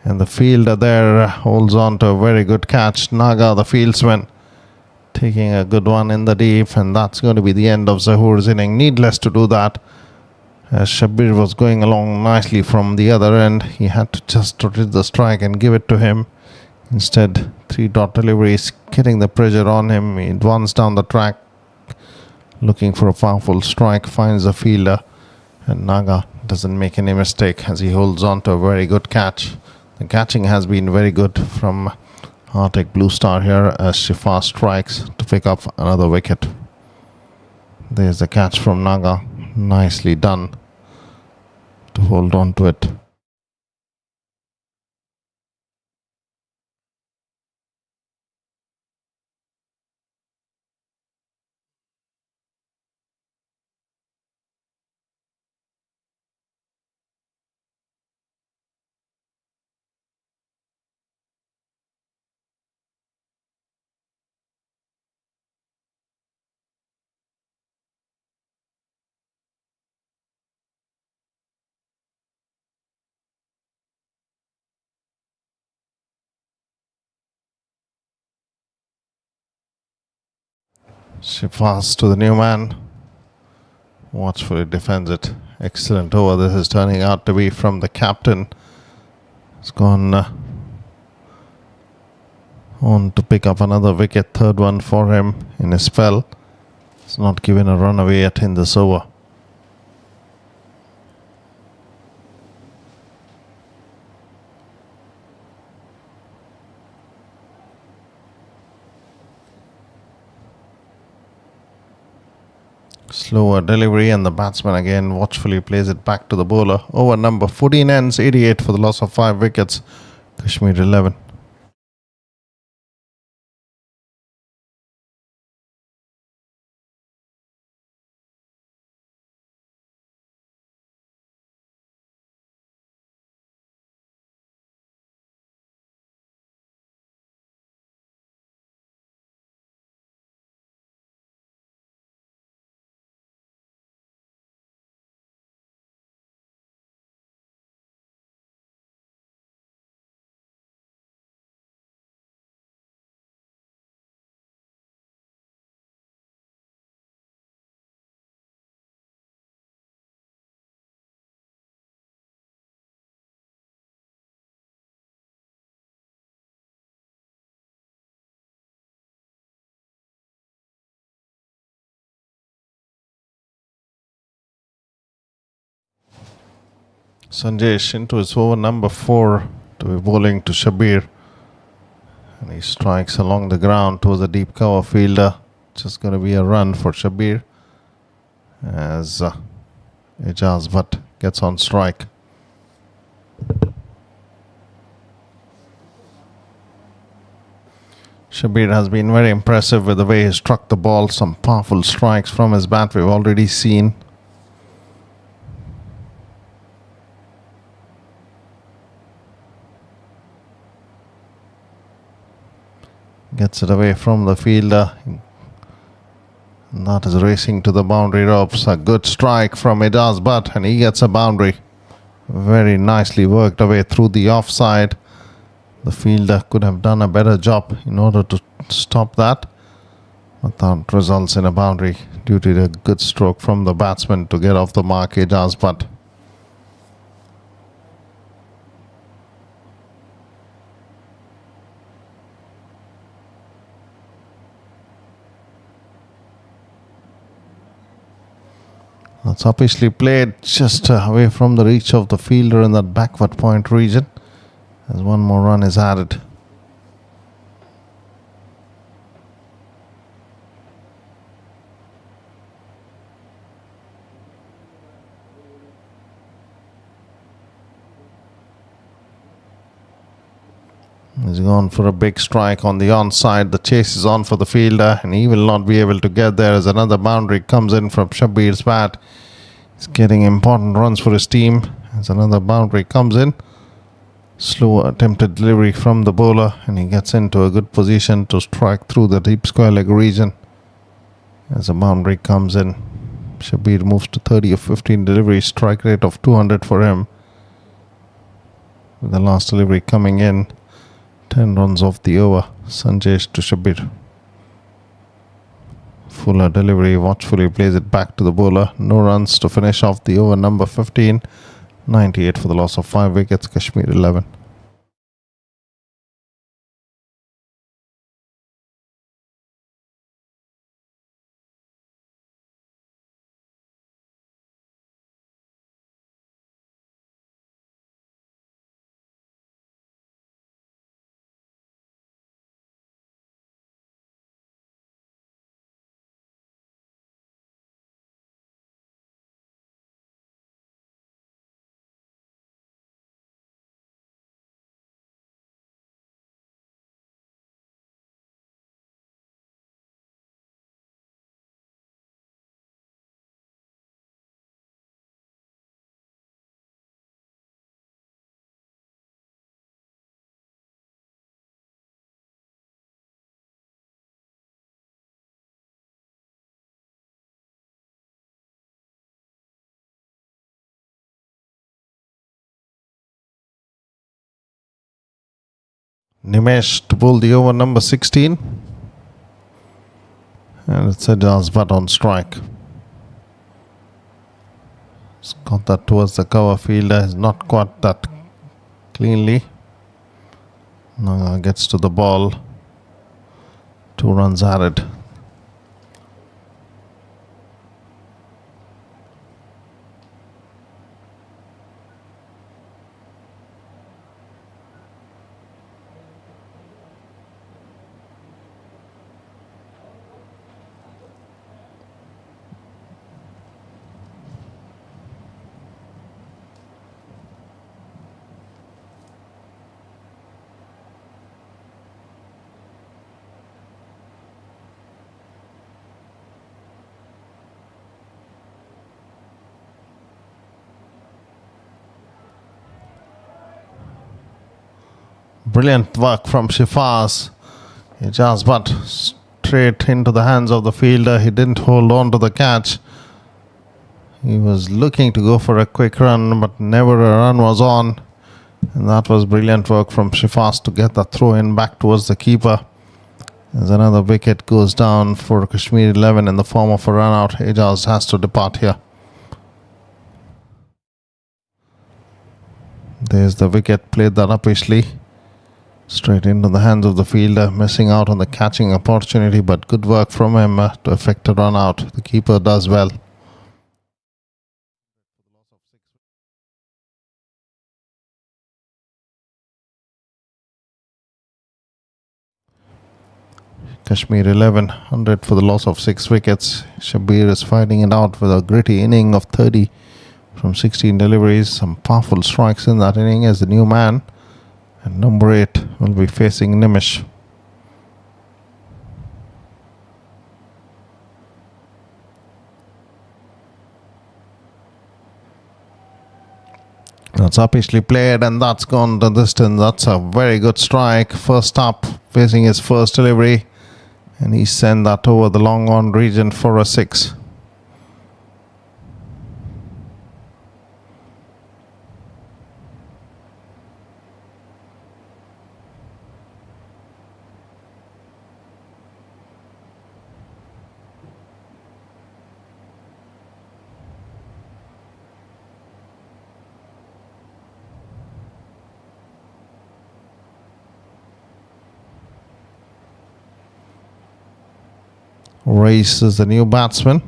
And the fielder there holds on to a very good catch. Naga, the fieldsman, taking a good one in the deep. And that's going to be the end of Zahoor's inning. Needless to do that. As Shabir was going along nicely from the other end, he had to just rotate the strike and give it to him. Instead, 3 dot deliveries, getting the pressure on him. He advanced down the track, looking for a powerful strike, finds the fielder, and Naga doesn't make any mistake as he holds on to a very good catch. The catching has been very good from Arctic Blue Star here as Shifas strikes to pick up another wicket. There's the catch from Naga, nicely done to hold on to it. She fast to the new man. Watchfully defends it. Excellent over. This is turning out to be from the captain. It's gone on to pick up another wicket. Third one for him in his spell. It's not given a run away yet in this over. Slower delivery, and the batsman again watchfully plays it back to the bowler. Over number 14 ends 88 for the loss of 5 wickets. Kashmir 11. Sanjesh into his over number 4 to be bowling to Shabir. And he strikes along the ground towards a deep cover fielder. Just going to be a run for Shabir as Ijaz Bhatt gets on strike. Shabir has been very impressive with the way he struck the ball. Some powerful strikes from his bat we've already seen. Gets it away from the fielder. And that is racing to the boundary ropes. A good strike from Ijaz Bhatt, and he gets a boundary. Very nicely worked away through the offside. The fielder could have done a better job in order to stop that. But that results in a boundary due to the good stroke from the batsman to get off the mark, Ijaz Bhatt. That's obviously played just away from the reach of the fielder in that backward point region, as one more run is added. He's gone for a big strike on the onside. The chase is on for the fielder, and he will not be able to get there as another boundary comes in from Shabir's bat. He's getting important runs for his team as another boundary comes in. Slow attempted delivery from the bowler, and he gets into a good position to strike through the deep square leg region as a boundary comes in. Shabir moves to 30 of 15 deliveries, strike rate of 200 for him. With the last delivery coming in, 10 runs off the over. Sanjesh to Shabir. Fuller delivery, watchfully plays it back to the bowler. No runs to finish off the over number 15. 98 for the loss of 5 wickets. Kashmir 11. Nimesh to bowl the over number 16. And it's Ejaz but on strike. He's got that towards the cover fielder. He's not caught that cleanly. Now gets to the ball. 2 runs added. Brilliant work from Shifaz. He just but straight into the hands of the fielder. He didn't hold on to the catch. He was looking to go for a quick run, but never a run was on. And that was brilliant work from Shifaz to get the throw in back towards the keeper. As another wicket goes down for Kashmir 11 in the form of a run out. Ejaz has to depart here. There's the wicket, played that uppishly. Straight into the hands of the fielder, missing out on the catching opportunity, but good work from him to effect a run out. The keeper does well. Kashmir 11, 100 for the loss of 6 wickets. Shabir is fighting it out with a gritty inning of 30 from 16 deliveries. Some powerful strikes in that inning as the new man. And number 8 will be facing Nimish. That's uppishly played and that's gone the distance. That's a very good strike. First up, facing his first delivery. And he sent that over the long on region for a 6. Race is the new batsman,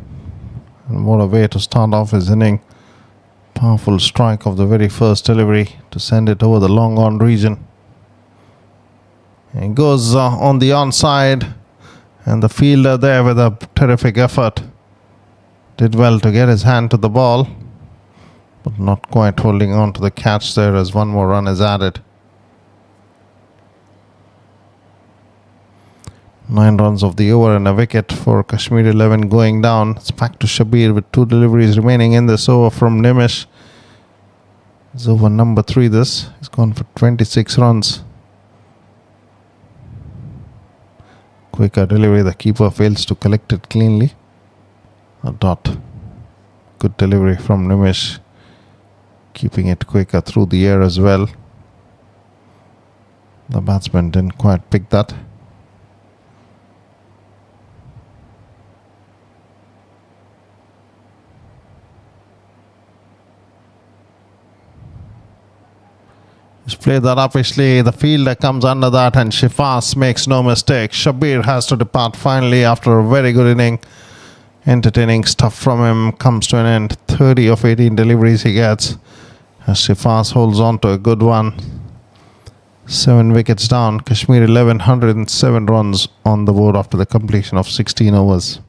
and what a way to start off his inning. Powerful strike of the very first delivery to send it over the long on region. And goes on the onside, and the fielder there with a terrific effort did well to get his hand to the ball, but not quite holding on to the catch there as one more run is added. 9 runs of the over and a wicket for Kashmir 11 going down. It's back to Shabir with 2 deliveries remaining in this over from Nimish. It's over number 3 this. He's gone for 26 runs. Quicker delivery. The keeper fails to collect it cleanly. A dot. Good delivery from Nimish. Keeping it quicker through the air as well. The batsman didn't quite pick that. Just play that uppishly. The fielder comes under that and Shifaz makes no mistake. Shabir has to depart finally after a very good inning. Entertaining stuff from him comes to an end. 30 of 18 deliveries he gets as Shifaz holds on to a good one. 7 wickets down. Kashmir 11, 107 runs on the board after the completion of 16 overs.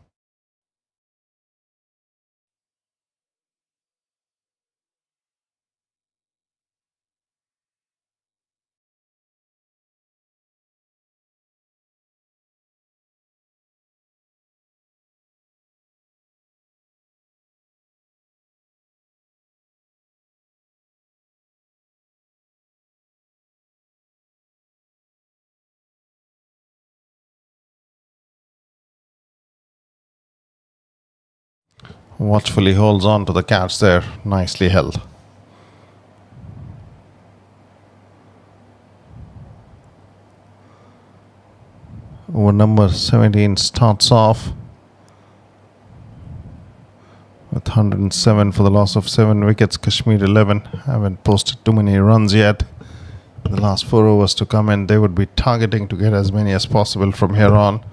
Watchfully holds on to the catch there. Nicely held. Over number 17 starts off. 107 for the loss of 7 wickets. Kashmir 11 haven't posted too many runs yet. The last 4 overs to come in, they would be targeting to get as many as possible from here on.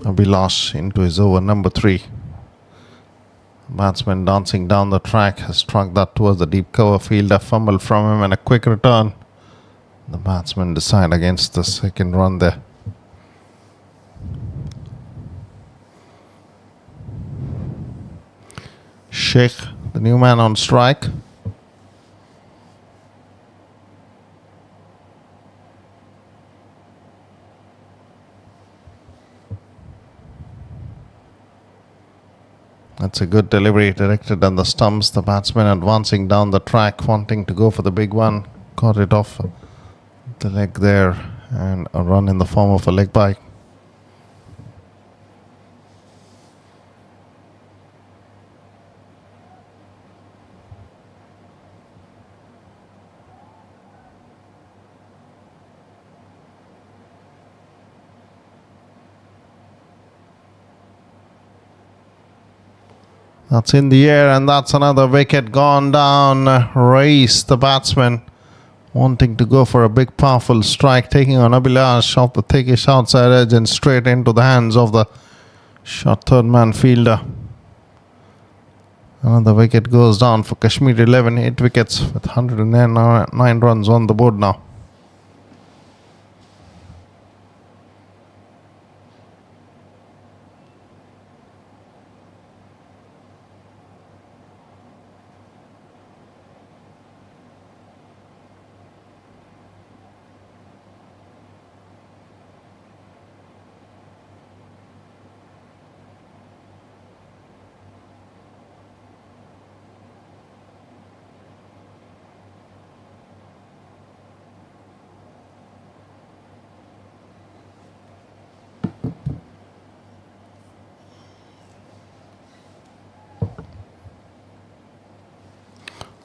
Abhilash into his over number 3. Batsman dancing down the track has struck that towards the deep cover field. A fumble from him and a quick return. The batsman decide against the second run there. Sheikh, the new man on strike. That's a good delivery directed at the stumps. The batsman advancing down the track, wanting to go for the big one. Got it off the leg there, and a run in the form of a leg bye. That's in the air, and that's another wicket gone down. Race, the batsman, wanting to go for a big powerful strike, taking on Abhilash off the thickish outside edge and straight into the hands of the short third man fielder. Another wicket goes down for Kashmir 11, 8 wickets with 109 runs on the board now.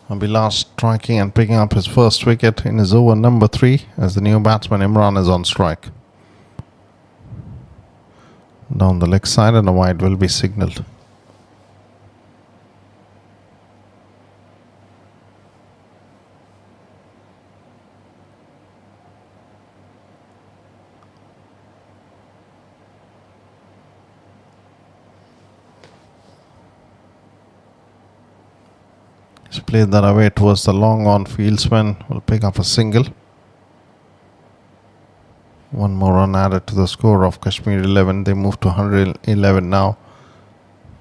Abhilash striking and picking up his first wicket in his over number 3 as the new batsman Imran is on strike. Down the leg side and a wide will be signalled. He's played that away towards the long on fieldsman. Will pick up a single. One more run added to the score of Kashmir 11. They move to 111 now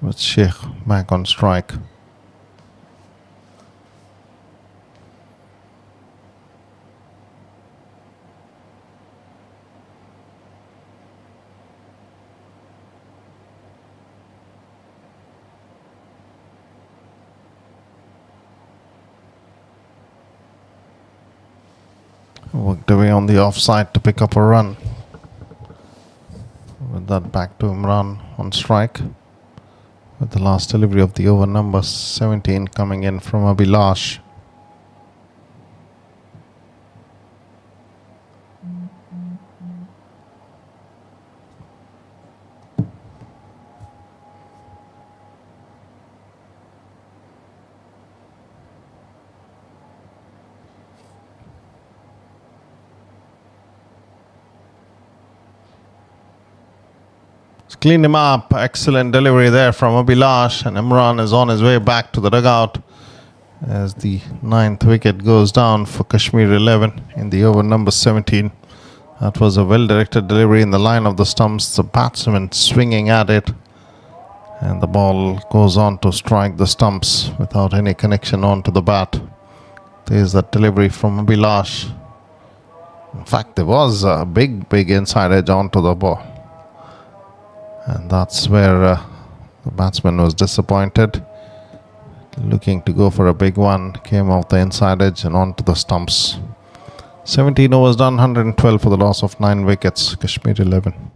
with Sheikh back on strike. Worked away on the offside to pick up a run. With that, back to Imran on strike. With the last delivery of the over number 17 coming in from Abhilash. Clean him up. Excellent delivery there from Abhilash, and Imran is on his way back to the dugout as the 9th wicket goes down for Kashmir 11 in the over number 17. That was a well-directed delivery in the line of the stumps. The batsman swinging at it, and the ball goes on to strike the stumps without any connection onto the bat. There's that delivery from Abhilash. In fact, there was a big inside edge onto the ball. And that's where the batsman was disappointed. Looking to go for a big one. Came off the inside edge and onto the stumps. 17 overs done, 112 for the loss of 9 wickets. Kashmir 11.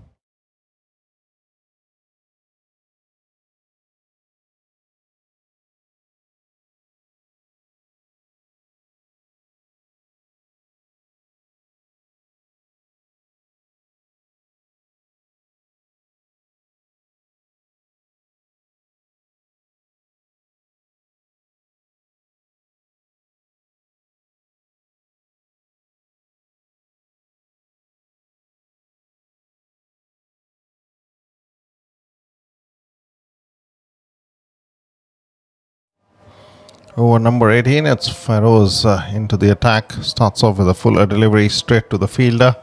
Over number 18, it's Feroz into the attack. Starts off with a fuller delivery straight to the fielder.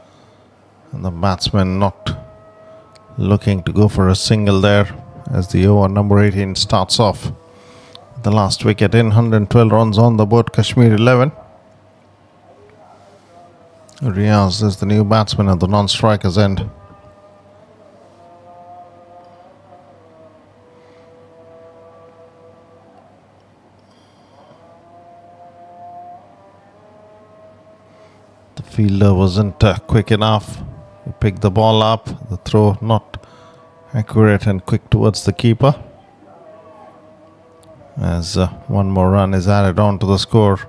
And the batsman not looking to go for a single there as the over number 18 starts off. The last wicket in, 112 runs on the board, Kashmir 11. Riaz is the new batsman at the non-strikers end. The fielder wasn't quick enough. He picked the ball up. The throw not accurate and quick towards the keeper. As one more run is added on to the score.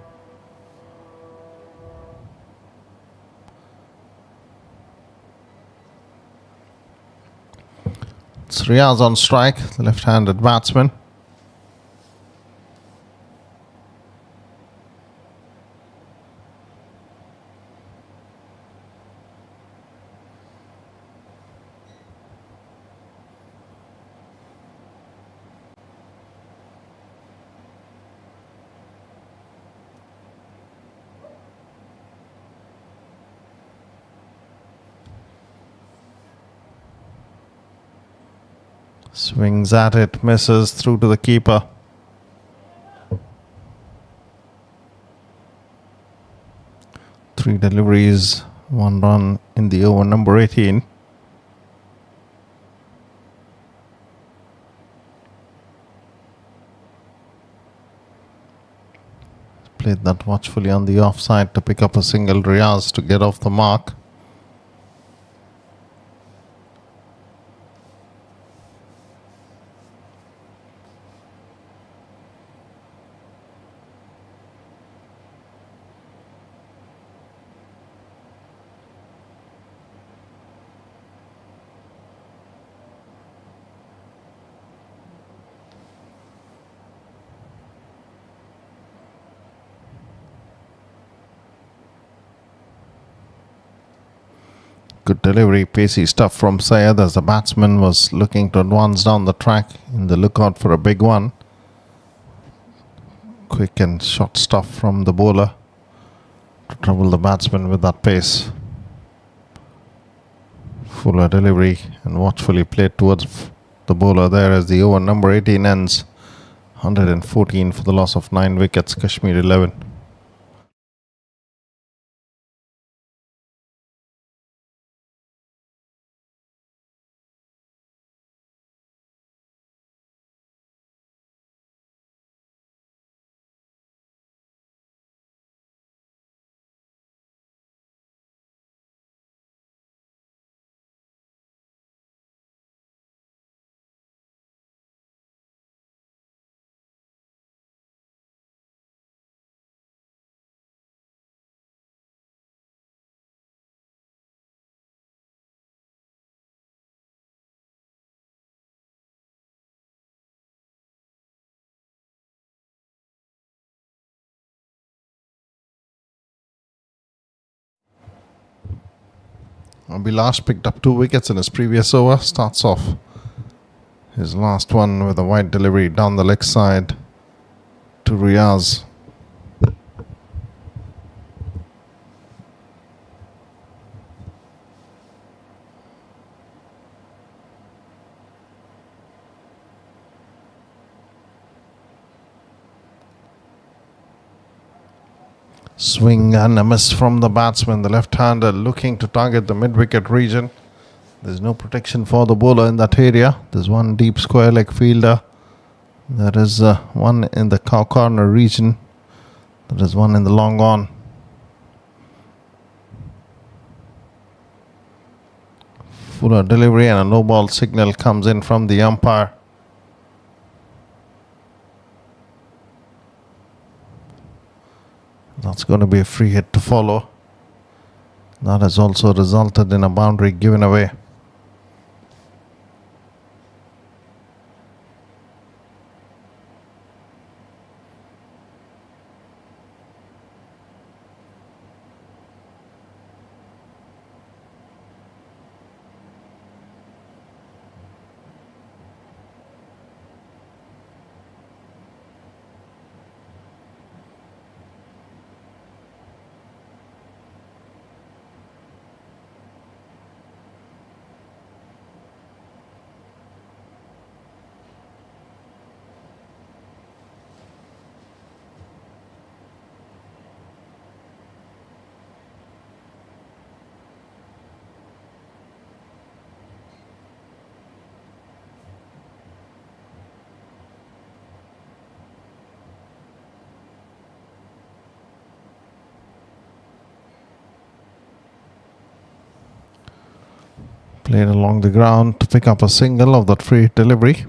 It's Riaz on strike, the left-handed batsman. Swings at it, misses through to the keeper. Three deliveries, one run in the over number 18. Played that watchfully on the offside to pick up a single. Riaz to get off the mark. Good delivery, pacey stuff from Syed as the batsman was looking to advance down the track in the lookout for a big one. Quick and short stuff from the bowler to trouble the batsman with that pace. Fuller delivery and watchfully played towards the bowler there as the over number 18 ends. 114 for the loss of 9 wickets, Kashmir 11. Abhilash picked up 2 wickets in his previous over. Starts off his last one with a wide delivery down the leg side to Riaz. Swing and a miss from the batsman. The left-hander looking to target the mid-wicket region. There's no protection for the bowler in that area. There's one deep square leg fielder. There is one in the cow corner region. There is one in the long on. Fuller delivery and a no ball signal comes in from the umpire. That's going to be a free hit to follow. That has also resulted in a boundary given away. Played along the ground to pick up a single of that free delivery.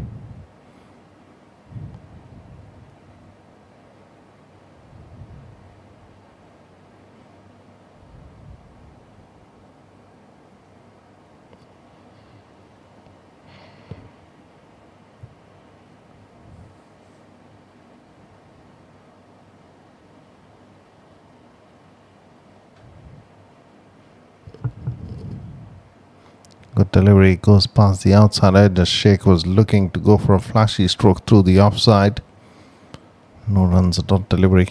Good delivery, goes past the outside edge as Sheikh was looking to go for a flashy stroke through the offside. No runs at all delivery.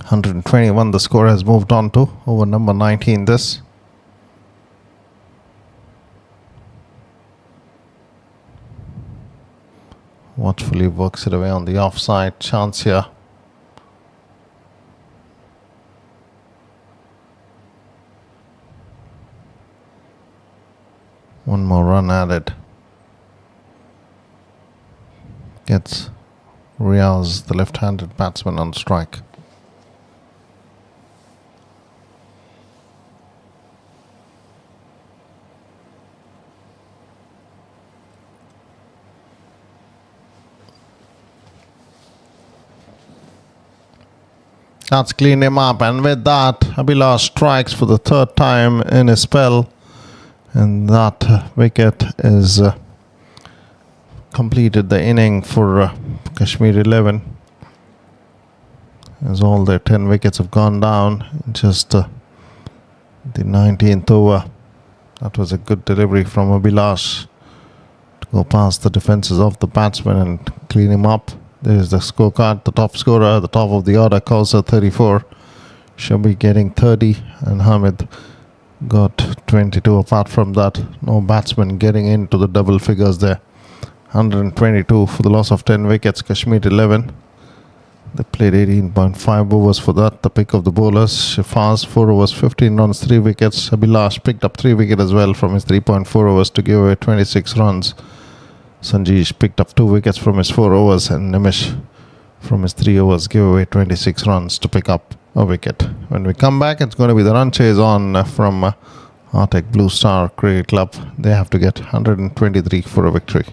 121 the score has moved on to over number 19 this. Watchfully works it away on the offside. Chance here. One more run added. Gets Riaz, the left-handed batsman, on strike. That's cleaned him up, and with that, Abhilash strikes for the third time in his spell, and that wicket is completed the inning for Kashmir 11. As all their 10 wickets have gone down, just the 19th over. That was a good delivery from Abhilash to go past the defences of the batsman and clean him up. There's the scorecard. The top scorer at the top of the order, Kausar 34. Shabi getting 30, and Hamid got 22. Apart from that, no batsman getting into the double figures there. 122 for the loss of 10 wickets. Kashmir 11. They played 18.5 overs for that. The pick of the bowlers: Shifaz 4 overs, 15 runs, 3 wickets. Abhilash picked up 3 wickets as well from his 3.4 overs to give away 26 runs. Sanjeesh picked up 2 wickets from his 4 overs, and Nimish from his 3 overs gave away 26 runs to pick up a wicket. When we come back, it's going to be the run chase on from Arctic Blue Star Cricket Club. They have to get 123 for a victory.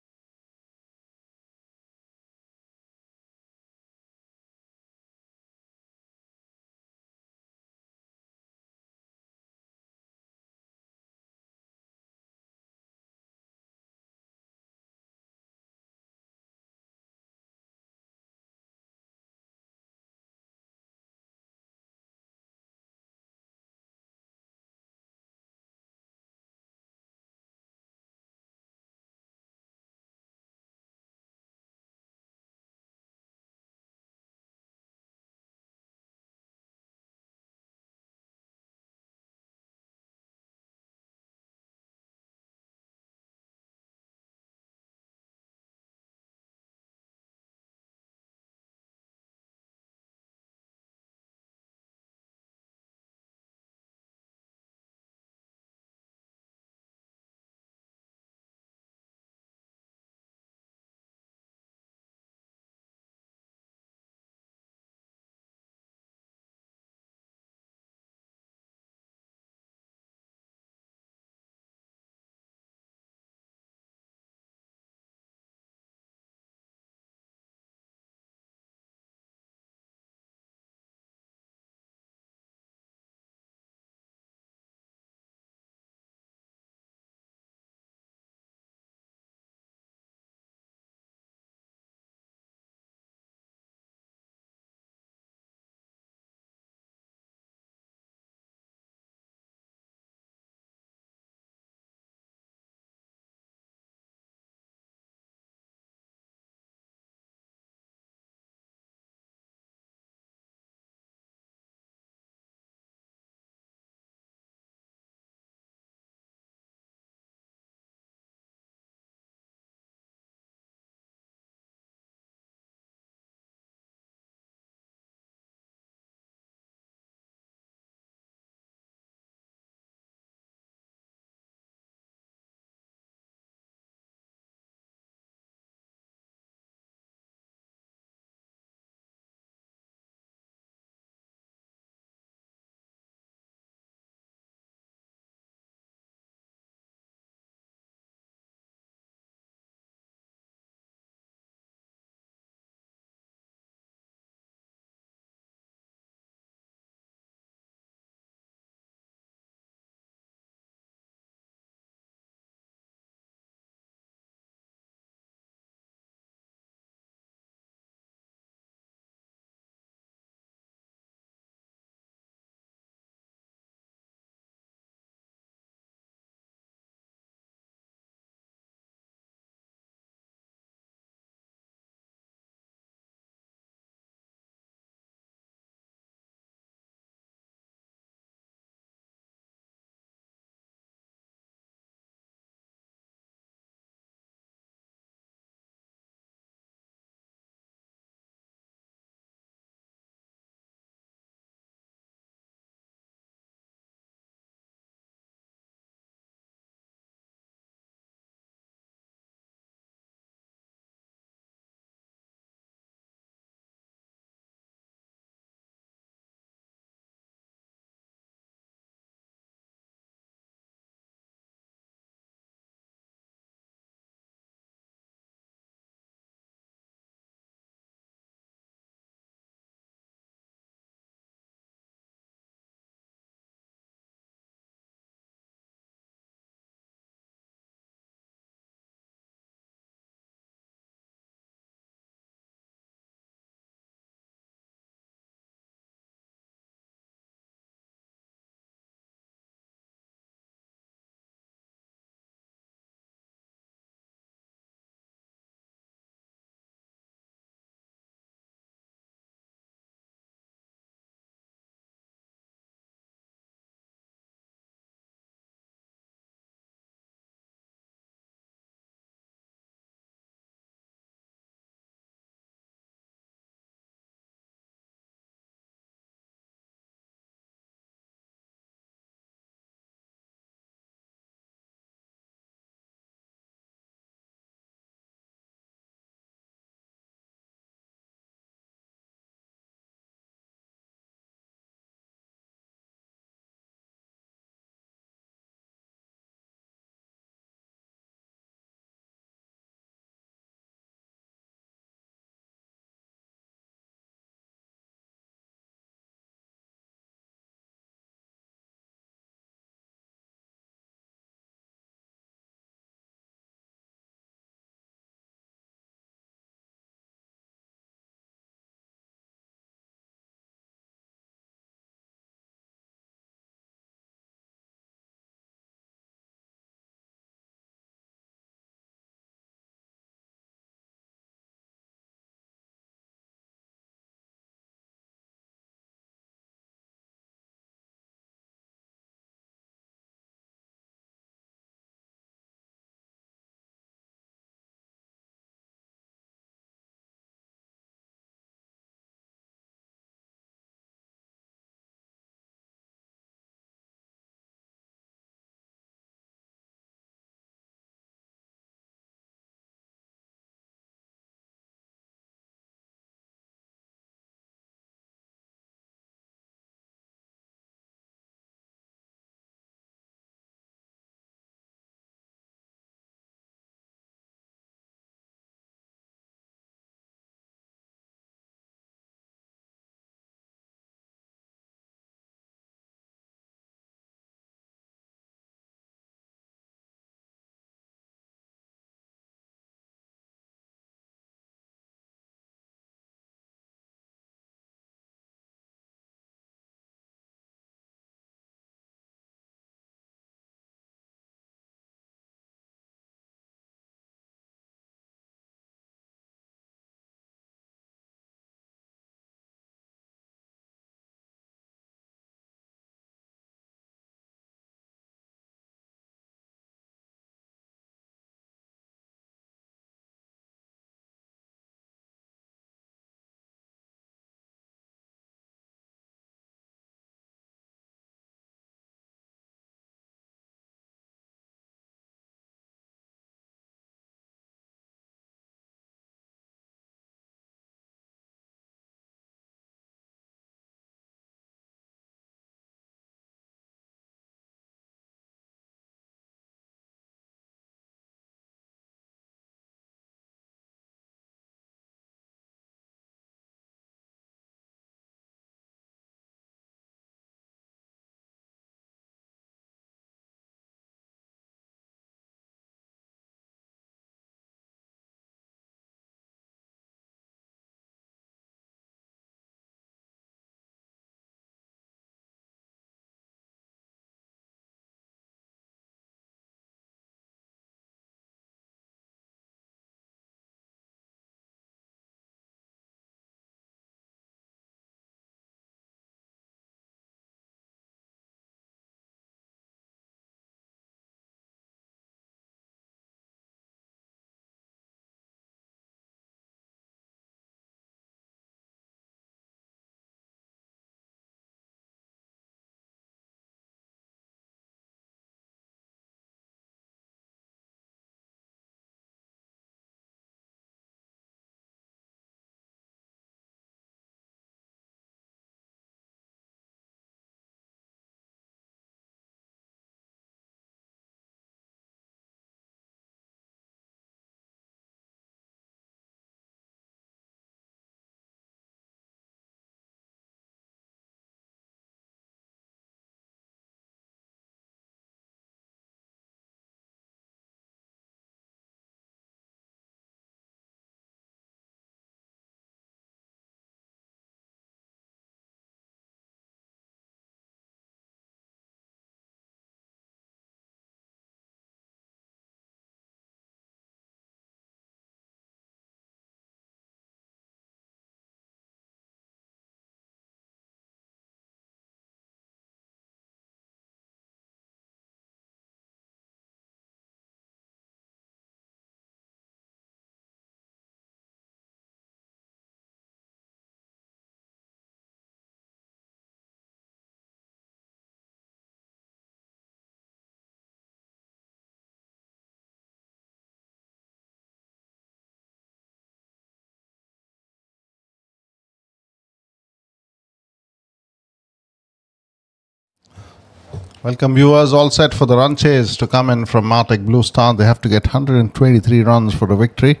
Welcome viewers, all set for the run chase to come in from Arctic Blue Star. They have to get 123 runs for the victory.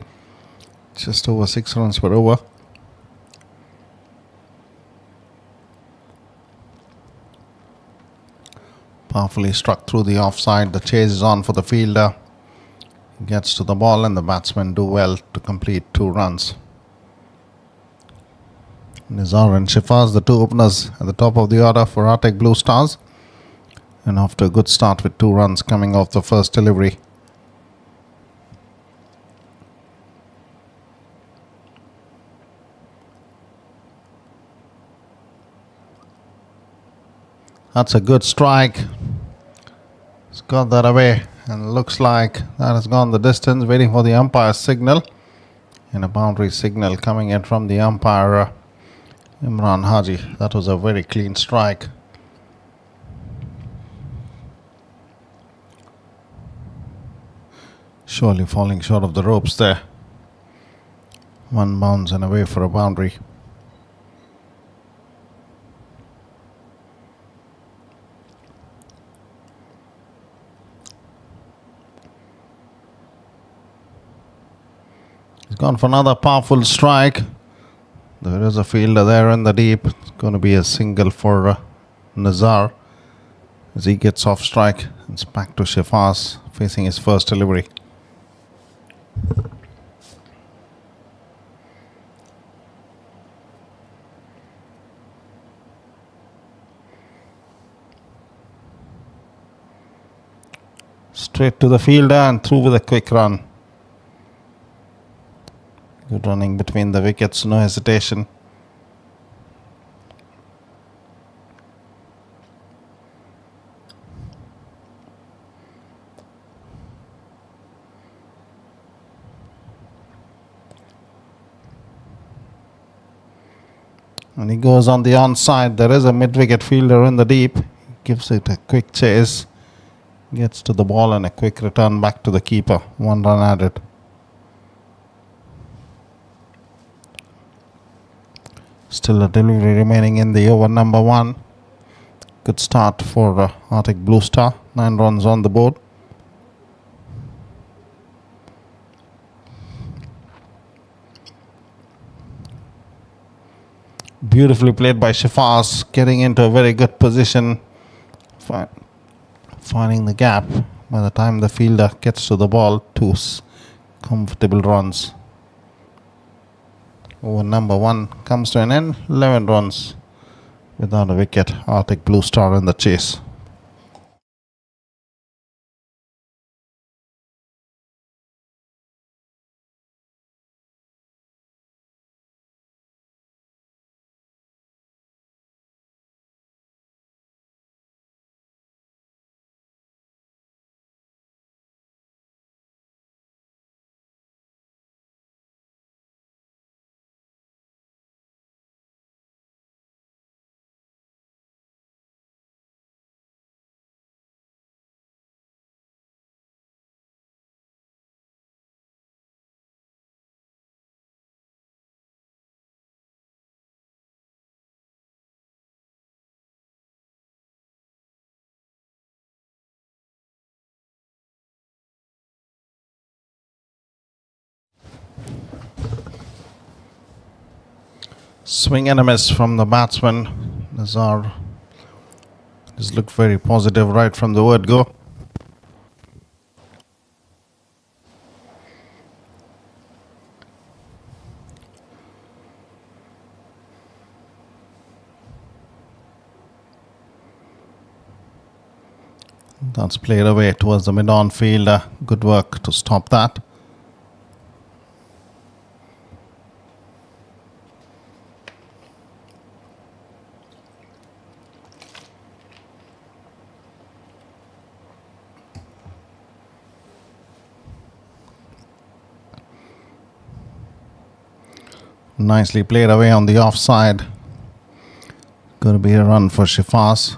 Just over 6 runs per over. Powerfully struck through the offside. The chase is on for the fielder. Gets to the ball and the batsmen do well to complete 2 runs. Nizar and Shifaz, the 2 openers at the top of the order for Arctic Blue Stars. And after a good start with 2 runs coming off the first delivery. That's a good strike. It's got that away and looks like that has gone the distance, waiting for the umpire's signal. And a boundary signal coming in from the umpire, Imran Haji. That was a very clean strike. Surely falling short of the ropes there. 1 bounce and away for a boundary. He's gone for another powerful strike. There is a fielder there in the deep. It's going to be a single for Nizar as he gets off strike. It's back to Shifaz facing his first delivery. Straight to the fielder and through with a quick run. Good running between the wickets, no hesitation. And he goes on the onside. There is a mid-wicket fielder in the deep. Gives it a quick chase. Gets to the ball and a quick return back to the keeper. 1 run added. Still a delivery remaining in the over number 1. Good start for Arctic Blue Star. 9 runs on the board. Beautifully played by Shifaz, getting into a very good position. Finding the gap. By the time the fielder gets to the ball, 2 comfortable runs. Over number 1 comes to an end. 11 runs without a wicket. Arctic Blue Star in the chase. Swing and a miss from the batsman. Nizar has looked very positive right from the word go. That's played away towards the mid-on field. Good work to stop that. Nicely played away on the offside. Going to be a run for Shifaz.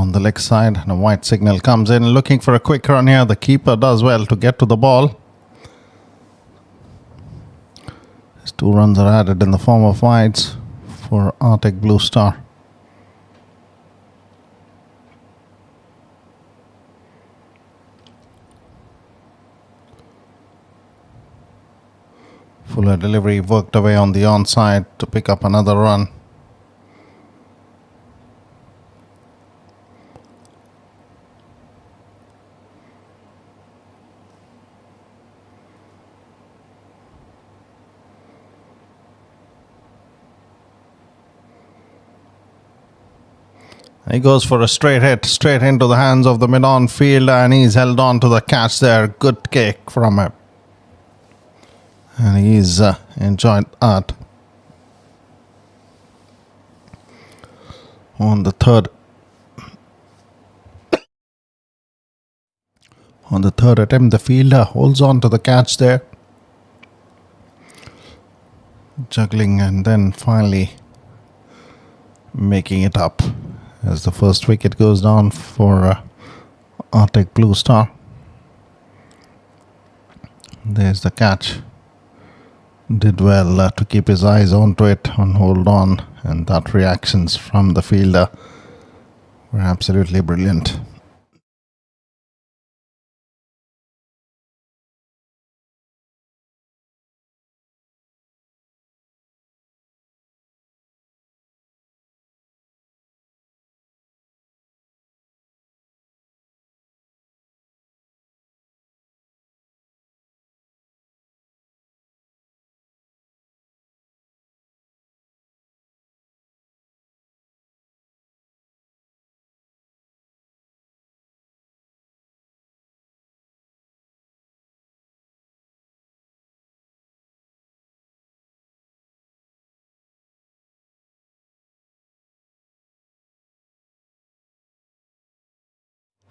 on the leg side, and a white signal comes in. Looking for a quick run here. The keeper does well to get to the ball. His 2 runs are added in the form of wides for Arctic Blue Star. Fuller delivery worked away on the onside to pick up another run. He goes for a straight hit, straight into the hands of the mid-on fielder, and he's held on to the catch there. Good kick from him. And he's enjoyed that. On the third attempt, the fielder holds on to the catch there. Juggling and then finally making it up as the first wicket goes down for Arctic Blue Star. There's the catch. Did well to keep his eyes onto it and hold on, and that reactions from the fielder were absolutely brilliant.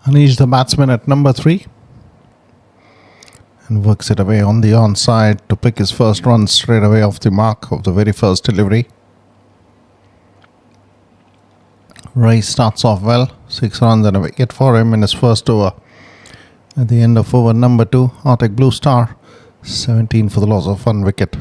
Anish, the batsman, at number 3, and works it away on the onside to pick his first run straight away off the mark of the very first delivery. Ray starts off well, 6 runs and a wicket for him in his first over. At the end of over number 2, Arctic Blue Star 17 for the loss of 1 wicket.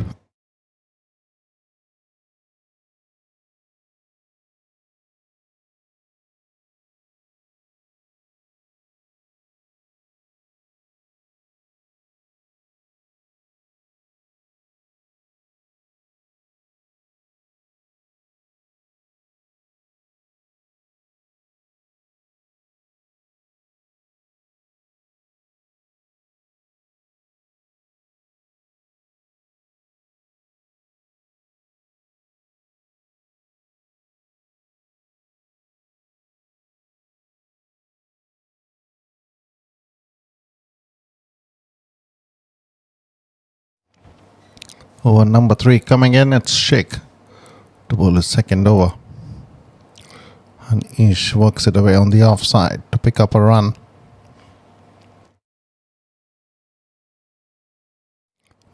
Over number 3 coming in, it's Sheikh to bowl his second over. And Ish works it away on the offside to pick up a run.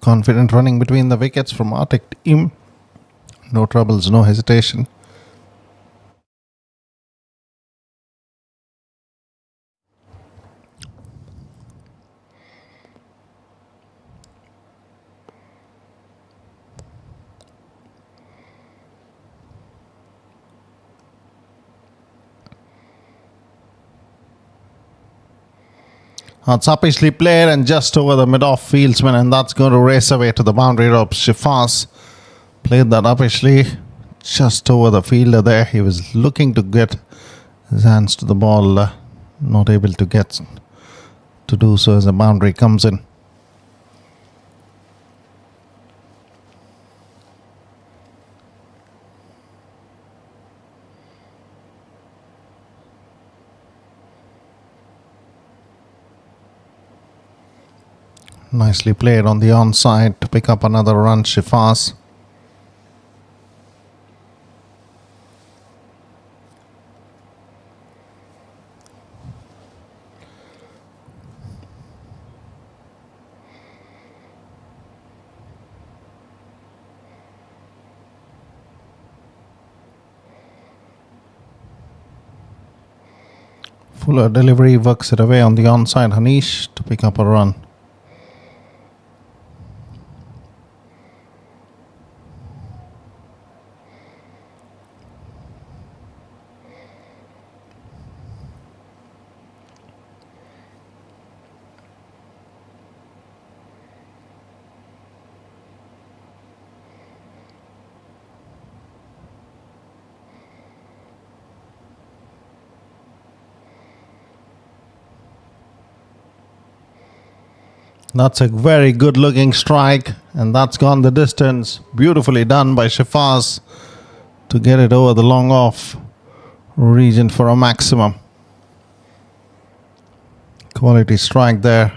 Confident running between the wickets from Arctic team. No troubles, no hesitation. It's uppishly played and just over the mid-off fieldsman, and that's going to race away to the boundary ropes. Shifas played that uppishly just over the fielder there. He was looking to get his hands to the ball, not able to get to do so as the boundary comes in. Nicely played on the onside to pick up another run, Shifas. Fuller delivery works it away on the onside. Hanish to pick up a run. That's a very good looking strike, and that's gone the distance. Beautifully done by Shifaz to get it over the long off region for a maximum. Quality strike there.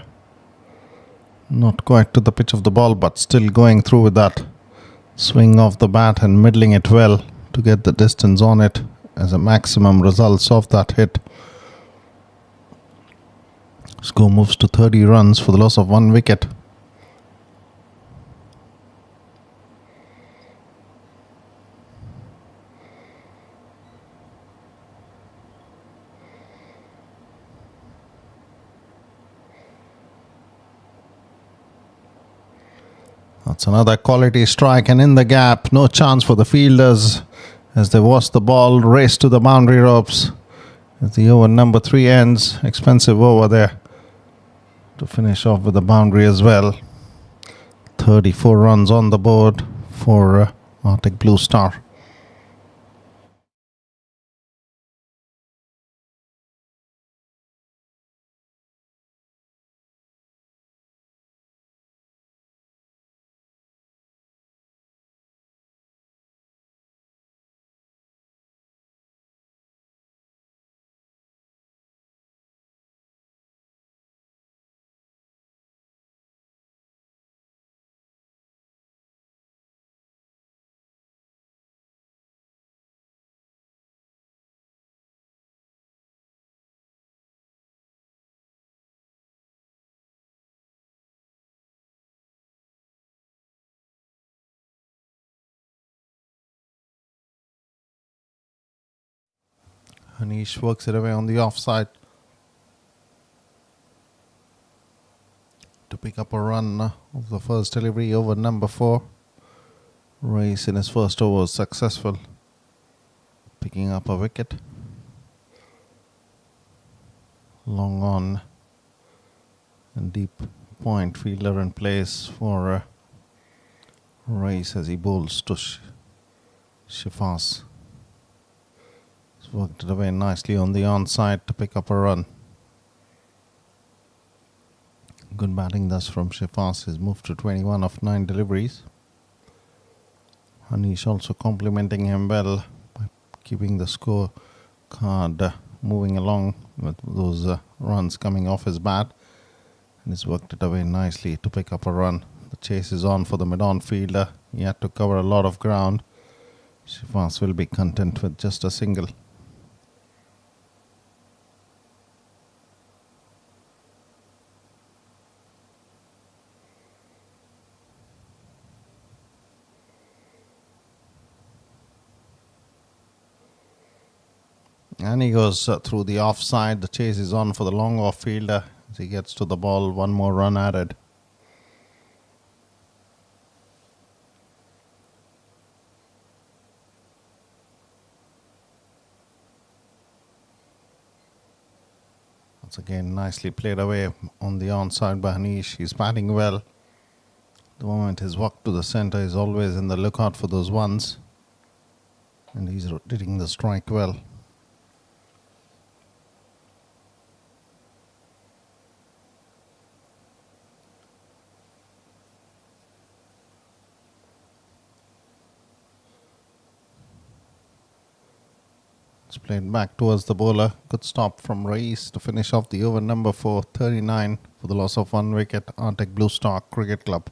Not quite to the pitch of the ball, but still going through with that swing of the bat and middling it well to get the distance on it as a maximum results of that hit. Score moves to 30 runs for the loss of 1 wicket. That's another quality strike, and in the gap, no chance for the fielders as they watch the ball race to the boundary ropes. As the over number 3 ends, expensive over there to finish off with the boundary as well. 34 runs on the board for Arctic Blue Star. Hanish works it away on the offside to pick up a run of the first delivery over number 4. Race in his first over was successful, picking up a wicket. Long on and deep point, fielder in place for Race as he bowls to Shifaz. He's worked it away nicely on the onside to pick up a run. Good batting thus from Shifaz. He's moved to 21 of 9 deliveries. Hanish also complimenting him well by keeping the score card moving along with those runs coming off his bat. And he's worked it away nicely to pick up a run. The chase is on for the mid-on fielder. He had to cover a lot of ground. Shifaz will be content with just a single. And he goes through the offside. The chase is on for the long off fielder. As he gets to the ball, one more run added. Once again, nicely played away on the onside by Hanish. He's batting well. The moment his walk to the centre is always in the lookout for those ones. And he's rotating the strike well. It's played back towards the bowler. Good stop from Raees to finish off the over number 4, 39 for the loss of 1 wicket. Arctic Blue Star Cricket Club.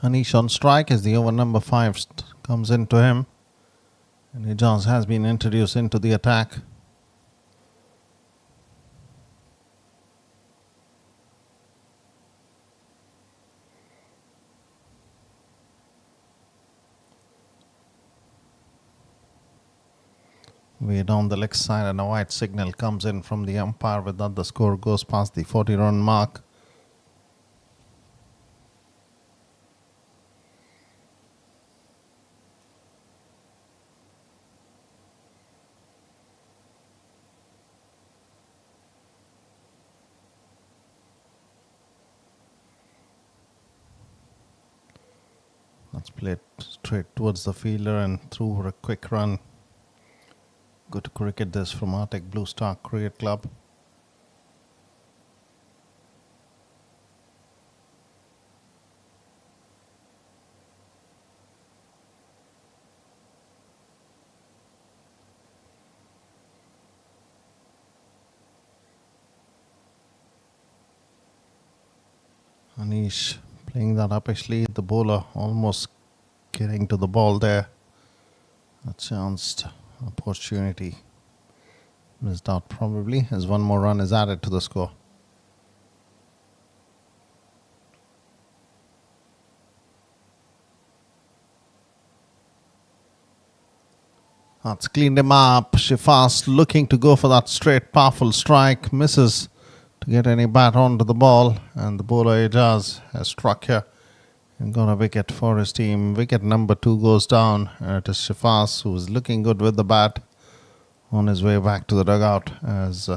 Anish on strike as the over number 5 comes into him. And Ijaz has been introduced into the attack. Way down the leg side, and a white signal comes in from the umpire with that the score goes past the 40-run mark. That's played straight towards the fielder and through for a quick run. Good cricket this from Arctic Blue Star Cricket Club. Anish playing that uppishly. The bowler almost getting to the ball there. A chanced opportunity missed out probably as one more run is added to the score. That's cleaned him up. Shifas looking to go for that straight powerful strike. Misses to get any bat onto the ball. And the bowler Ijaz has struck here and got a wicket for his team. Wicket number 2 goes down. It is Shifas who is looking good with the bat on his way back to the dugout as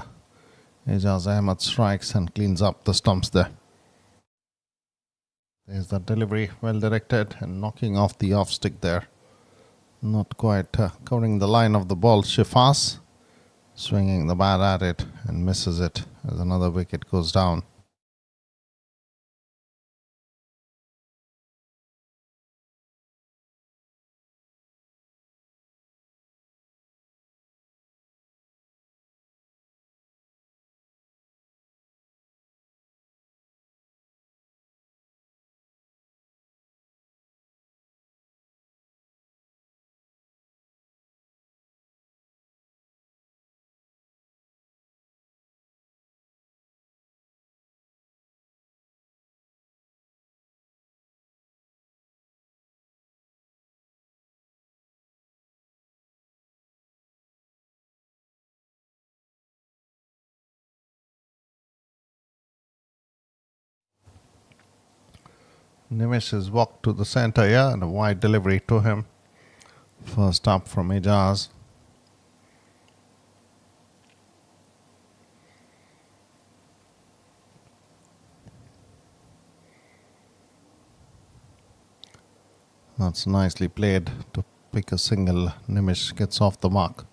Ijaz Ahmed strikes and cleans up the stumps there. There's the delivery, well directed and knocking off the off stick there. Not quite covering the line of the ball. Shifas swinging the bat at it and misses it as another wicket goes down. Nimish has walked to the centre here and a wide delivery to him. First up from Ijaz. That's nicely played to pick a single. Nimish gets off the mark.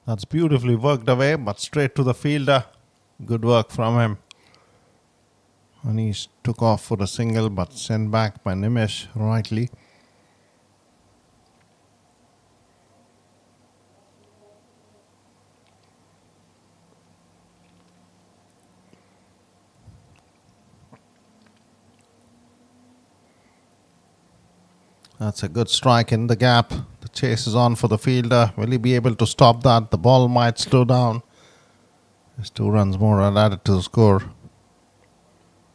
That's beautifully worked away, but straight to the fielder. Good work from him. Anish took off for a single, but sent back by Nimish rightly. That's a good strike in the gap. The chase is on for the fielder. Will he be able to stop that? The ball might slow down. There's 2 runs more are added to the score.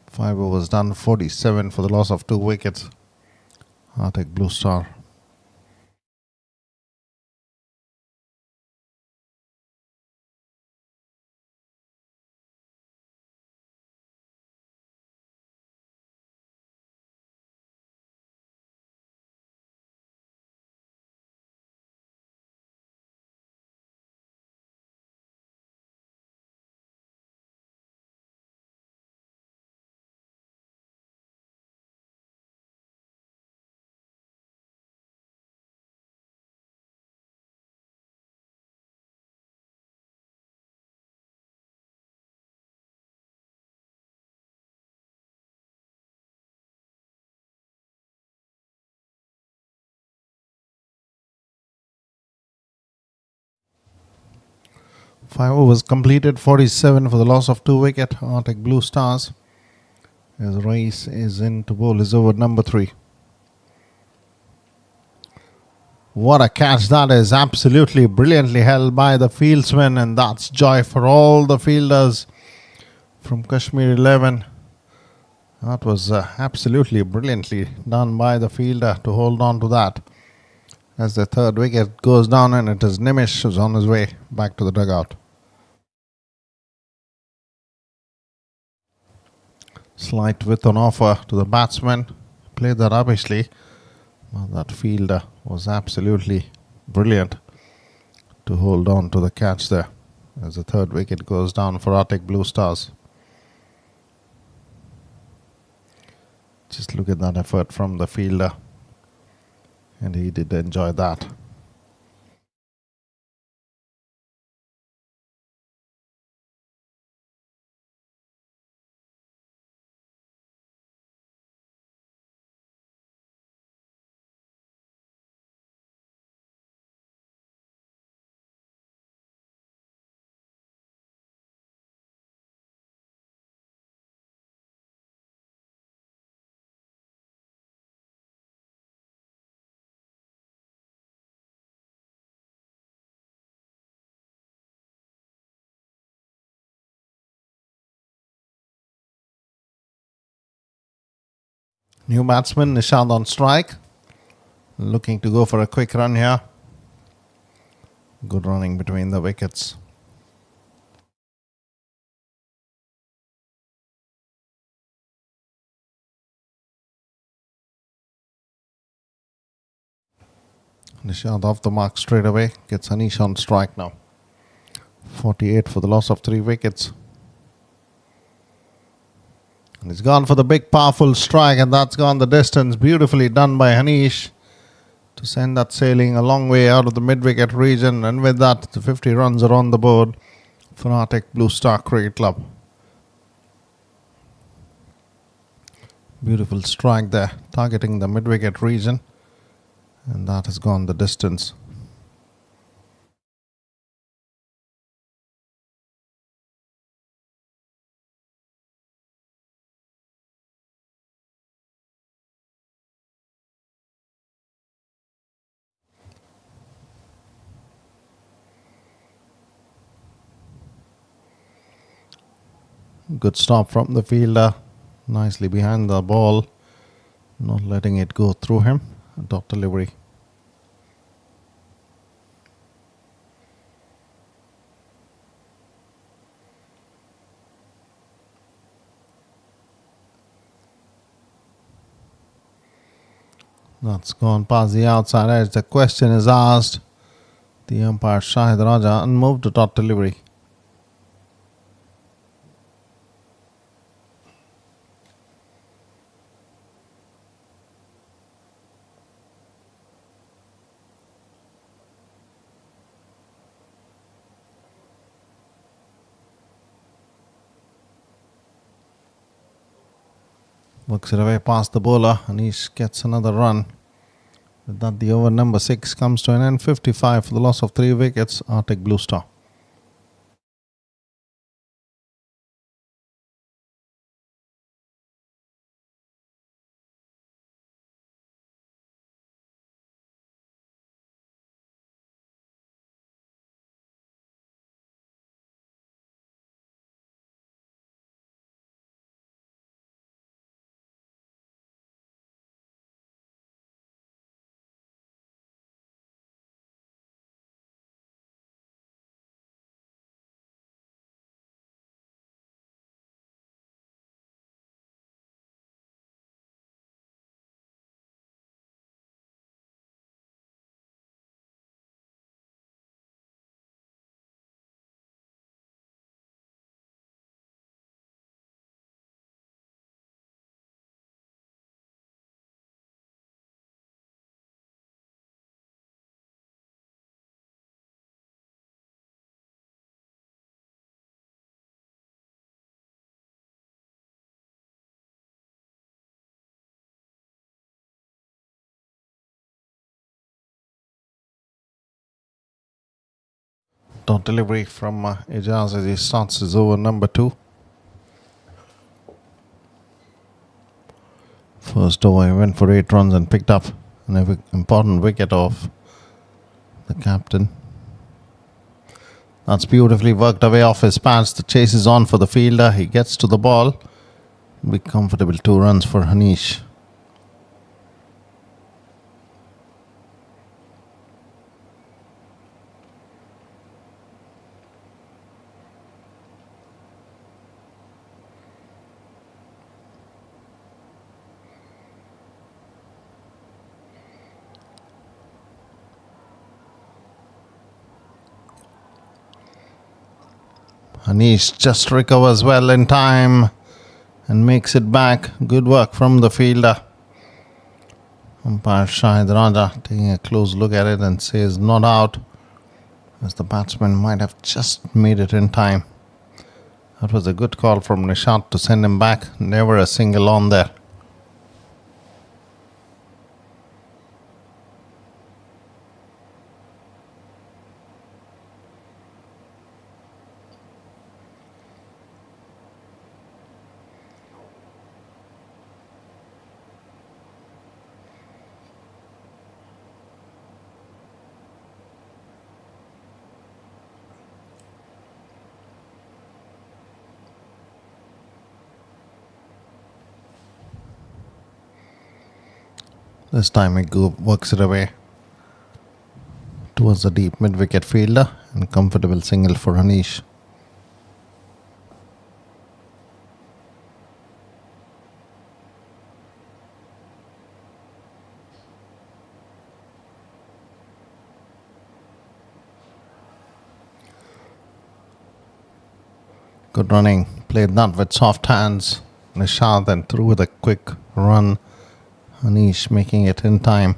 5 overs done, 47 for the loss of 2 wickets. Arctic Blue Star. 5 overs completed, 47 for the loss of 2 wicket. Arctic Blue Stars. His race is in to bowl his over number 3. What a catch that is. Absolutely brilliantly held by the fieldsman, and that's joy for all the fielders from Kashmir 11. That was absolutely brilliantly done by the fielder to hold on to that. As the third wicket goes down, and it is Nimish who's on his way back to the dugout. Slight width on offer to the batsman. Played that rubbishly. Well, that fielder was absolutely brilliant to hold on to the catch there as the third wicket goes down for Arctic Blue Stars. Just look at that effort from the fielder, and he did enjoy that. New batsman Nishant on strike, looking to go for a quick run here. Good running between the wickets. Nishant off the mark straight away, gets Anish on strike now. 48 for the loss of 3 wickets. And he's gone for the big powerful strike, and that's gone the distance. Beautifully done by Anish to send that sailing a long way out of the mid-wicket region. And with that, the 50 runs are on the board for Arctic Blue Star Cricket Club. Beautiful strike there, targeting the mid-wicket region. And that has gone the distance. Good stop from the fielder. Nicely behind the ball. Not letting it go through him. Dot delivery. That's gone past the outside edge. The question is asked. The umpire Shahid Raja unmoved to dot delivery. Works it away past the bowler. Anish gets another run. With that, the over number 6 comes to an end. 55 for the loss of 3 wickets. Arctic Blue Star. Dot delivery from Ijaz as he starts his over number 2. First over, he went for 8 runs and picked up an important wicket off the captain. That's beautifully worked away off his pads. The chase is on for the fielder. He gets to the ball. Be comfortable 2 runs for Hanish. Hanish just recovers well in time and makes it back. Good work from the fielder. Umpire Shahid Raja taking a close look at it and says not out, as the batsman might have just made it in time. That was a good call from Nishat to send him back. Never a single on there. This time he works it away towards the deep mid-wicket fielder and comfortable single for Hanish. Good running, played that with soft hands. Nishad then threw with a quick run. Hanish making it in time.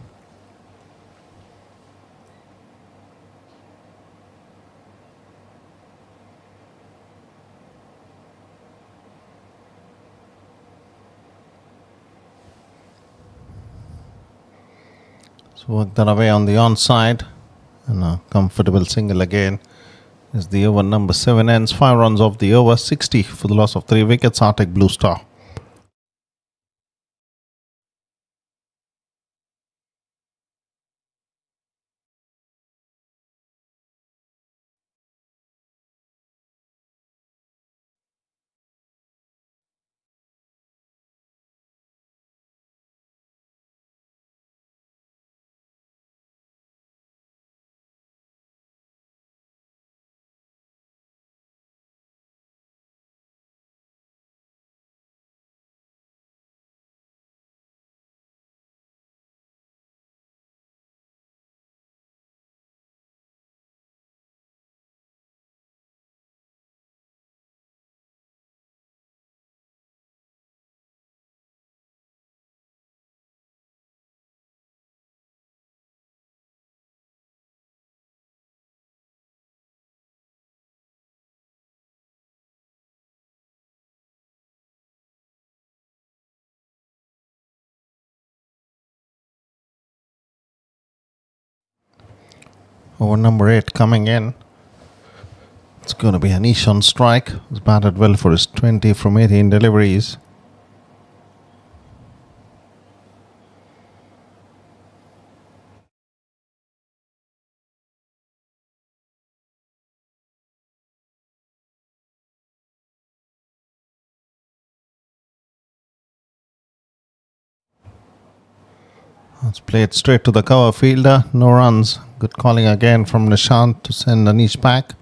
So work that away on the onside, and a comfortable single again as the over number 7 ends. 5 runs off the over, 60 for the loss of 3 wickets. Arctic Blue Star. Over number 8 coming in. It's going to be Hanish on strike. He's batted well for his 20 from 18 deliveries. It's played straight to the cover fielder. No runs. Good calling again from Nishant to send Hanish back.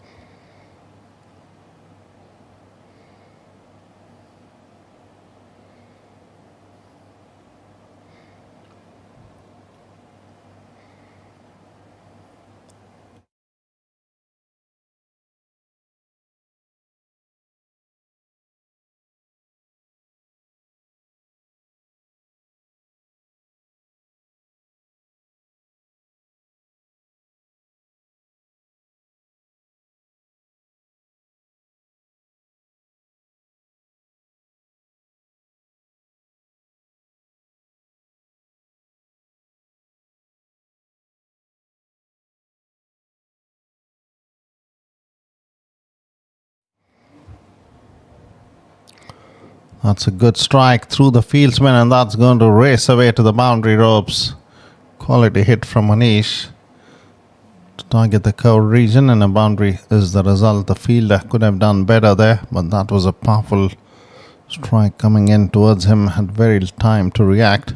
That's a good strike through the fieldsman, and that's going to race away to the boundary ropes. Quality hit from Manish to target the curve region, and a boundary is the result. The fielder could have done better there, but that was a powerful strike coming in towards him. Had very less time to react,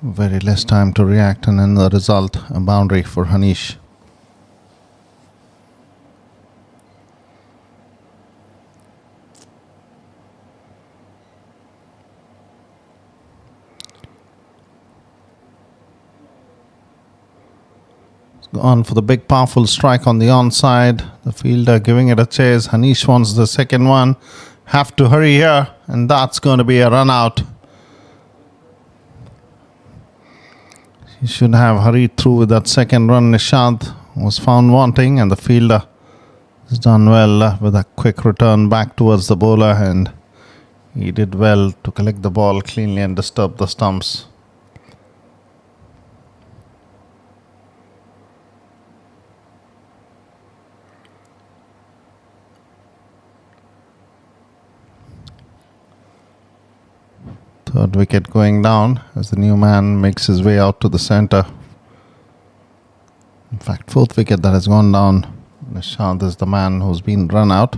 and in the result, a boundary for Hanish. On for the big powerful strike on the onside. The fielder giving it a chase. Hanish wants the second one. Have to hurry here, and that's going to be a run out. He should have hurried through with that second run. Nishant was found wanting, and the fielder has done well with a quick return back towards the bowler, and he did well to collect the ball cleanly and disturb the stumps. Third wicket going down as the new man makes his way out to the centre. In fact, fourth wicket that has gone down. Nishant is the man who's been run out.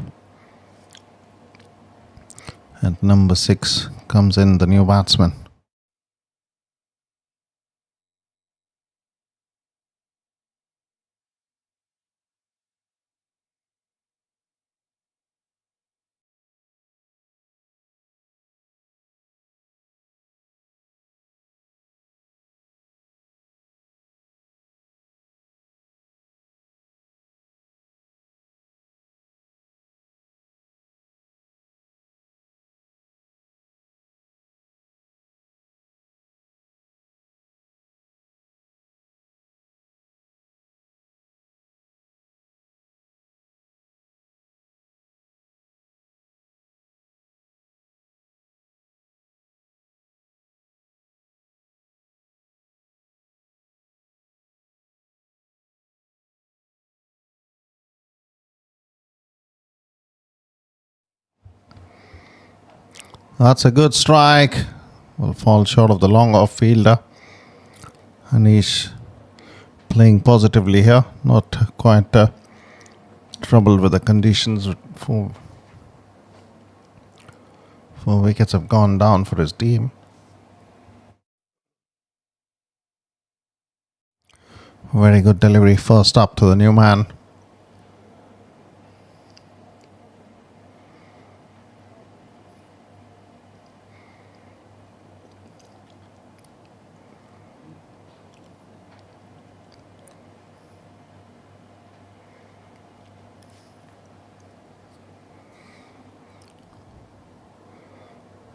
And number 6 comes in, the new batsman. That's a good strike. Will fall short of the long off fielder. Hanish playing positively here. Not quite troubled with the conditions. Four wickets have gone down for his team. Very good delivery first up to the new man.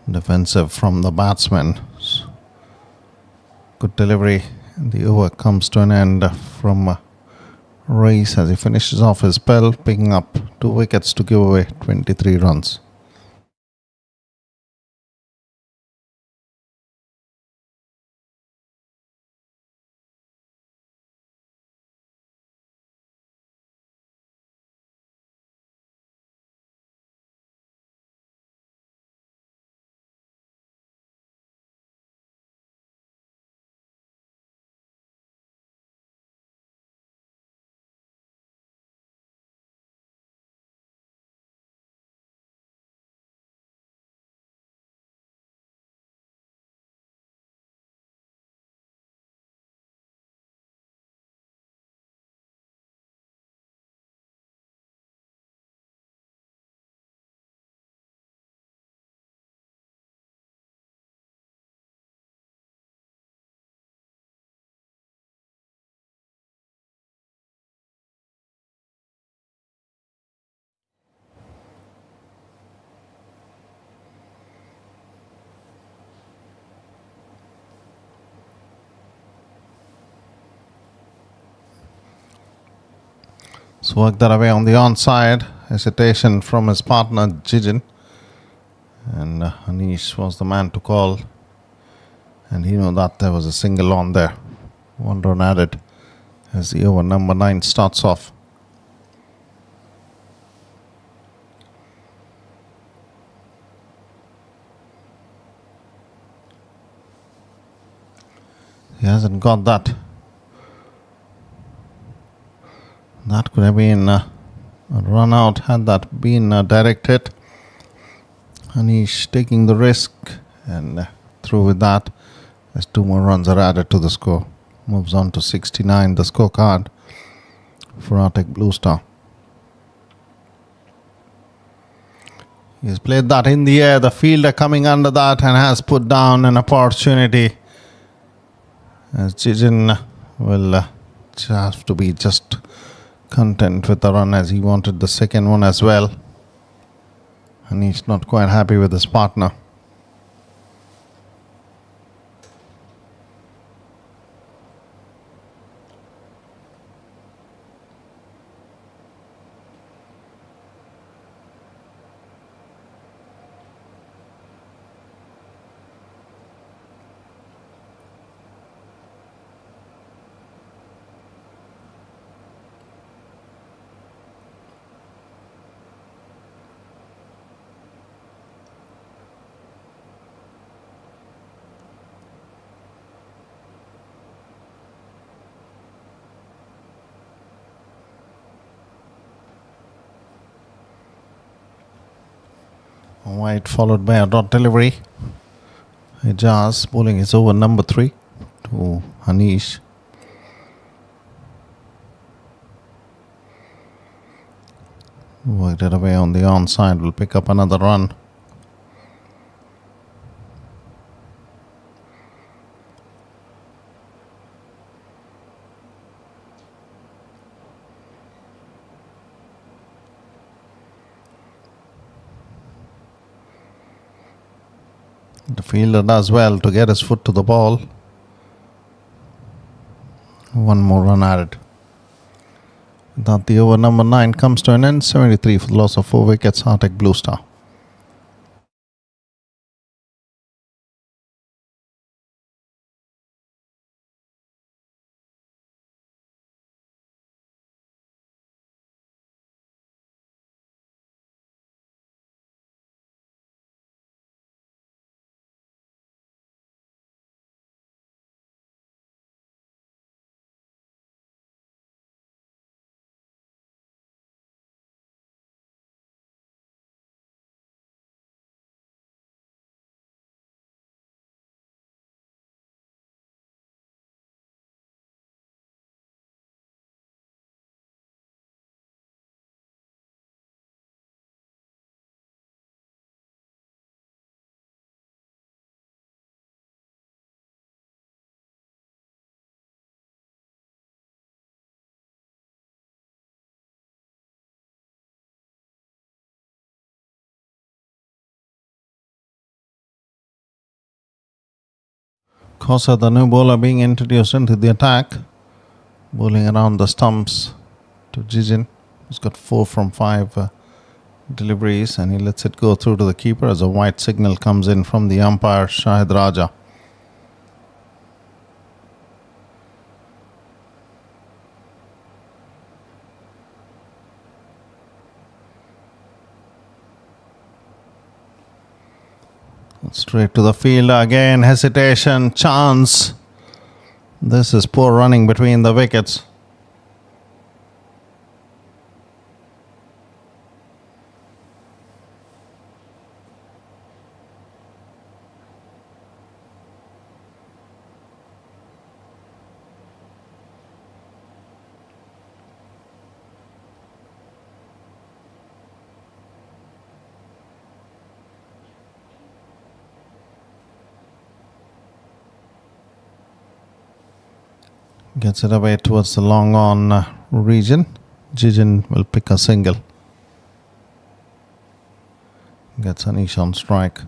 Defensive from the batsman. Good delivery. The over comes to an end from Race as he finishes off his spell, picking up 2 wickets to give away 23 runs. So work that away on the onside. Hesitation from his partner Jijin. And Hanish was the man to call. And he knew that there was a single on there. 1 run added as the over number 9 starts off. He hasn't got that. That could have been a run out had that been a direct hit. And he's taking the risk and through with that. As 2 more runs are added to the score. Moves on to 69, the scorecard for Arctic Blue Star. He's played that in the air. The fielder coming under that and has put down an opportunity. As Jijin will have to be just content with the run as he wanted the second one as well. And he's not quite happy with his partner. White followed by a dot delivery. Ijaz bowling his over number 3 to Hanish. Worked it away on the onside. Will pick up another run. The fielder does well to get his foot to the ball. 1 more run added. That the over number 9 comes to an end. 73 for the loss of 4 wickets. Arctic Blue Star. Khosa, the new bowler, being introduced into the attack. Bowling around the stumps to Jijin, who's got 4 from 5 deliveries, and he lets it go through to the keeper as a white signal comes in from the umpire, Shahid Raja. Straight to the fielder again. Hesitation, chance. This is poor running between the wickets. Gets it away towards the long on region. Jijin will pick a single. Gets Anish on strike.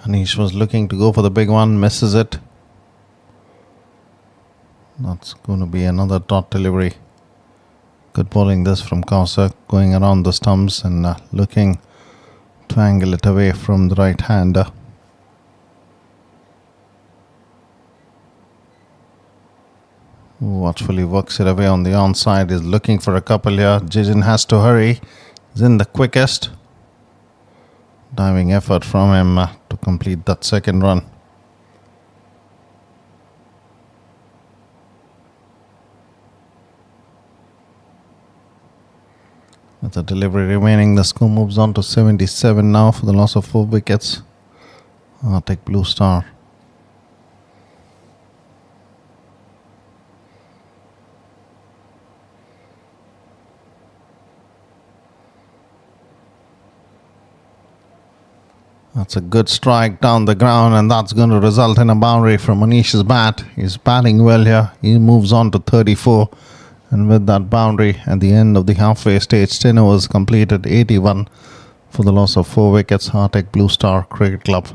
Anish was looking to go for the big one, misses it. That's going to be another dot delivery Good bowling this from Kauser, going around the stumps and looking to angle it away from the right-hander. Watchfully works it away on the onside. Is looking for a couple here. Jijin has to hurry. He's in the quickest. Diving effort from him to complete that second run. With the delivery remaining, the score moves on to 77 now for the loss of 4 wickets. Arctic Blue Star. That's a good strike down the ground, and that's going to result in a boundary from Manish's bat. He's batting well here. He moves on to 34. And with that boundary at the end of the halfway stage, 10 overs completed, 81 for the loss of 4 wickets. Arctic Blue Star Cricket Club.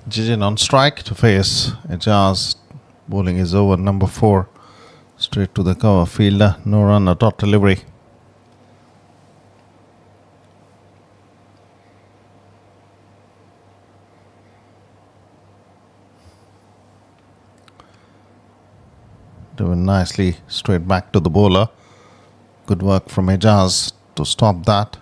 Jijin on strike to face Ejaz. Bowling is over, number 4. Straight to the cover. Fielder, no run, a dot delivery. Doing nicely straight back to the bowler. Good work from Ejaz to stop that.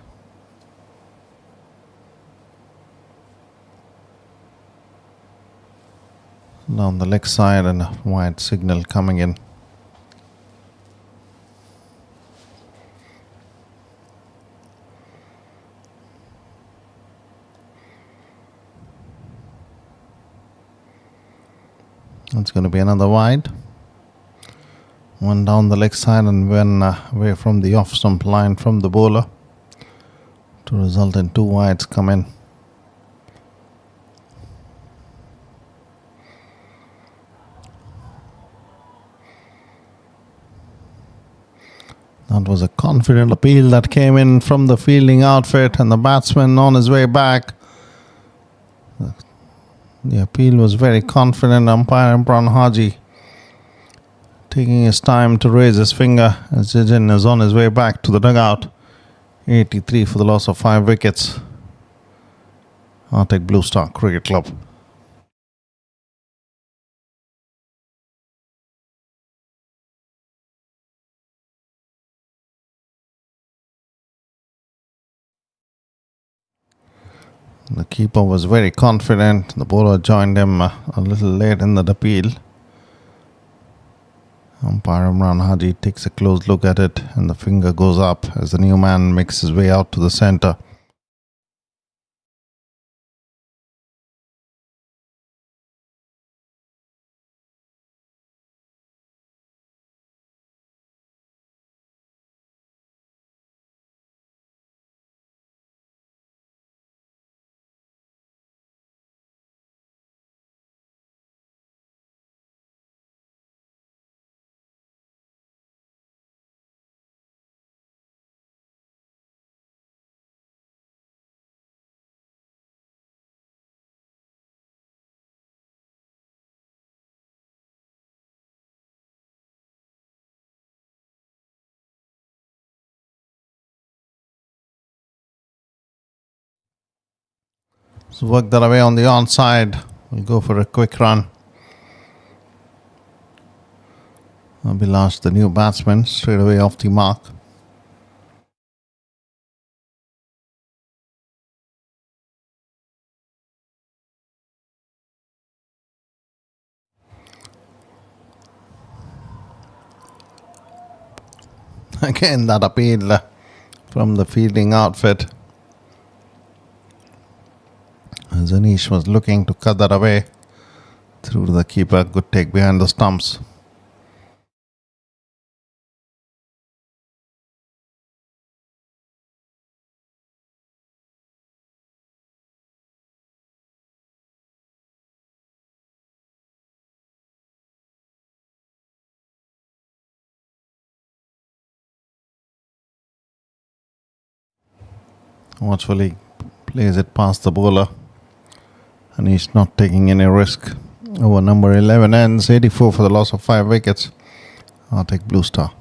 Down the leg side and a wide signal coming in. That's going to be another wide. One down the leg side and one away from the off stump line from the bowler to result in 2 wides come in. That was a confident appeal that came in from the fielding outfit, and the batsman on his way back. The appeal was very confident. Umpire Imran Haji taking his time to raise his finger as Jijin is on his way back to the dugout. 83 for the loss of 5 wickets. Arctic Blue Star Cricket Club. The keeper was very confident. The bowler joined him a little late in the appeal. Umpire Imran Haji takes a close look at it, and the finger goes up as the new man makes his way out to the centre. So work that away on the onside. We'll go for a quick run. Abhilash, the new batsman, straight away off the mark. Again, that appeal from the fielding outfit. Anish was looking to cut that away through to the keeper. Good take behind the stumps. Watchfully plays it past the bowler. And he's not taking any risk. Over number 11 ends, 84 for the loss of 5 wickets. I'll take Blue Star.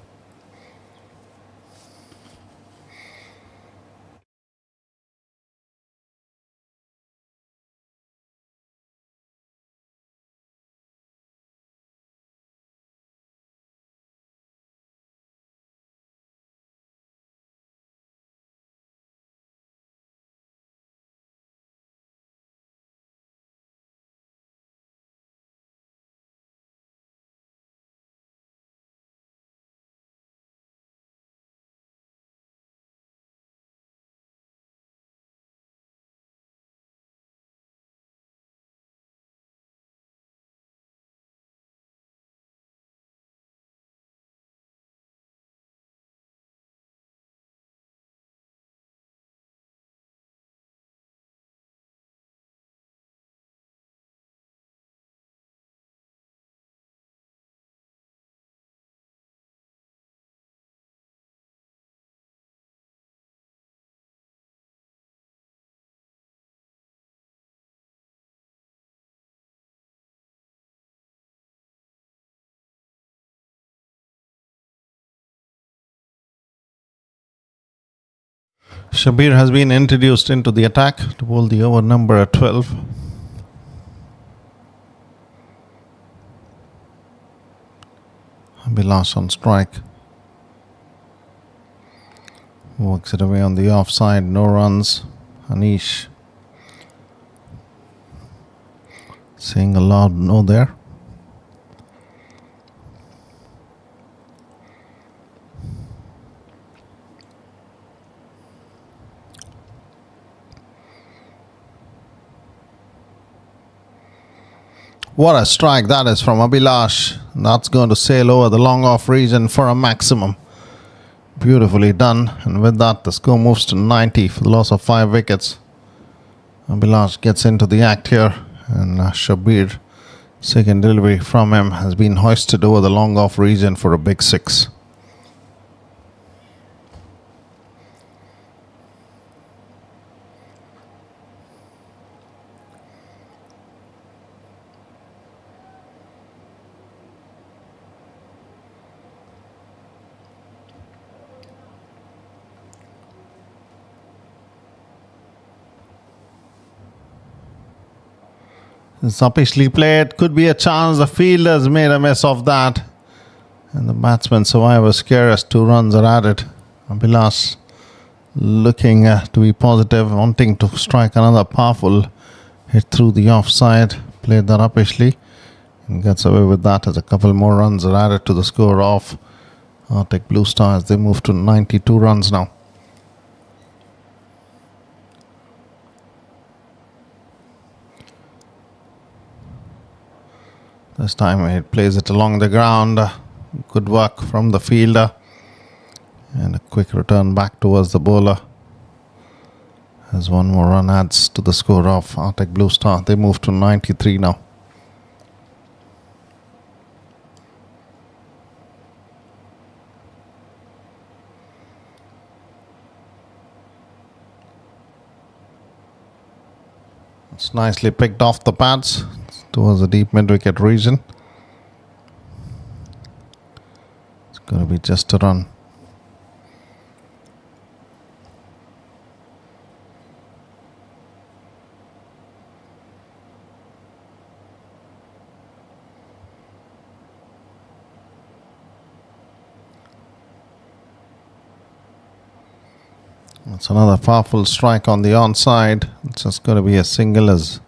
Shabir has been introduced into the attack to bowl the over number at 12. Abhilash on strike. Works it away on the offside. No runs. Anish saying a loud no there. What a strike that is from Abhilash. That's going to sail over the long off region for a maximum. Beautifully done. And with that, the score moves to 90 for the loss of 5 wickets. Abhilash gets into the act here. And Shabir, second delivery from him, has been hoisted over the long off region for a big 6. It's upishly played. Could be a chance. The fielders made a mess of that. And the batsman survivor scare as 2 runs are added. Abhilash looking to be positive, wanting to strike another powerful hit through the offside. Played that upishly and gets away with that as a couple more runs are added to the score of Arctic Blue Star as they move to 92 runs now. This time he plays it along the ground. Good work from the fielder. And a quick return back towards the bowler. As 1 more run adds to the score of Arctic Blue Star. They move to 93 now. It's nicely picked off the pads towards the deep mid-wicket region. It's going to be just a run. That's another powerful strike on the onside. It's just going to be a single as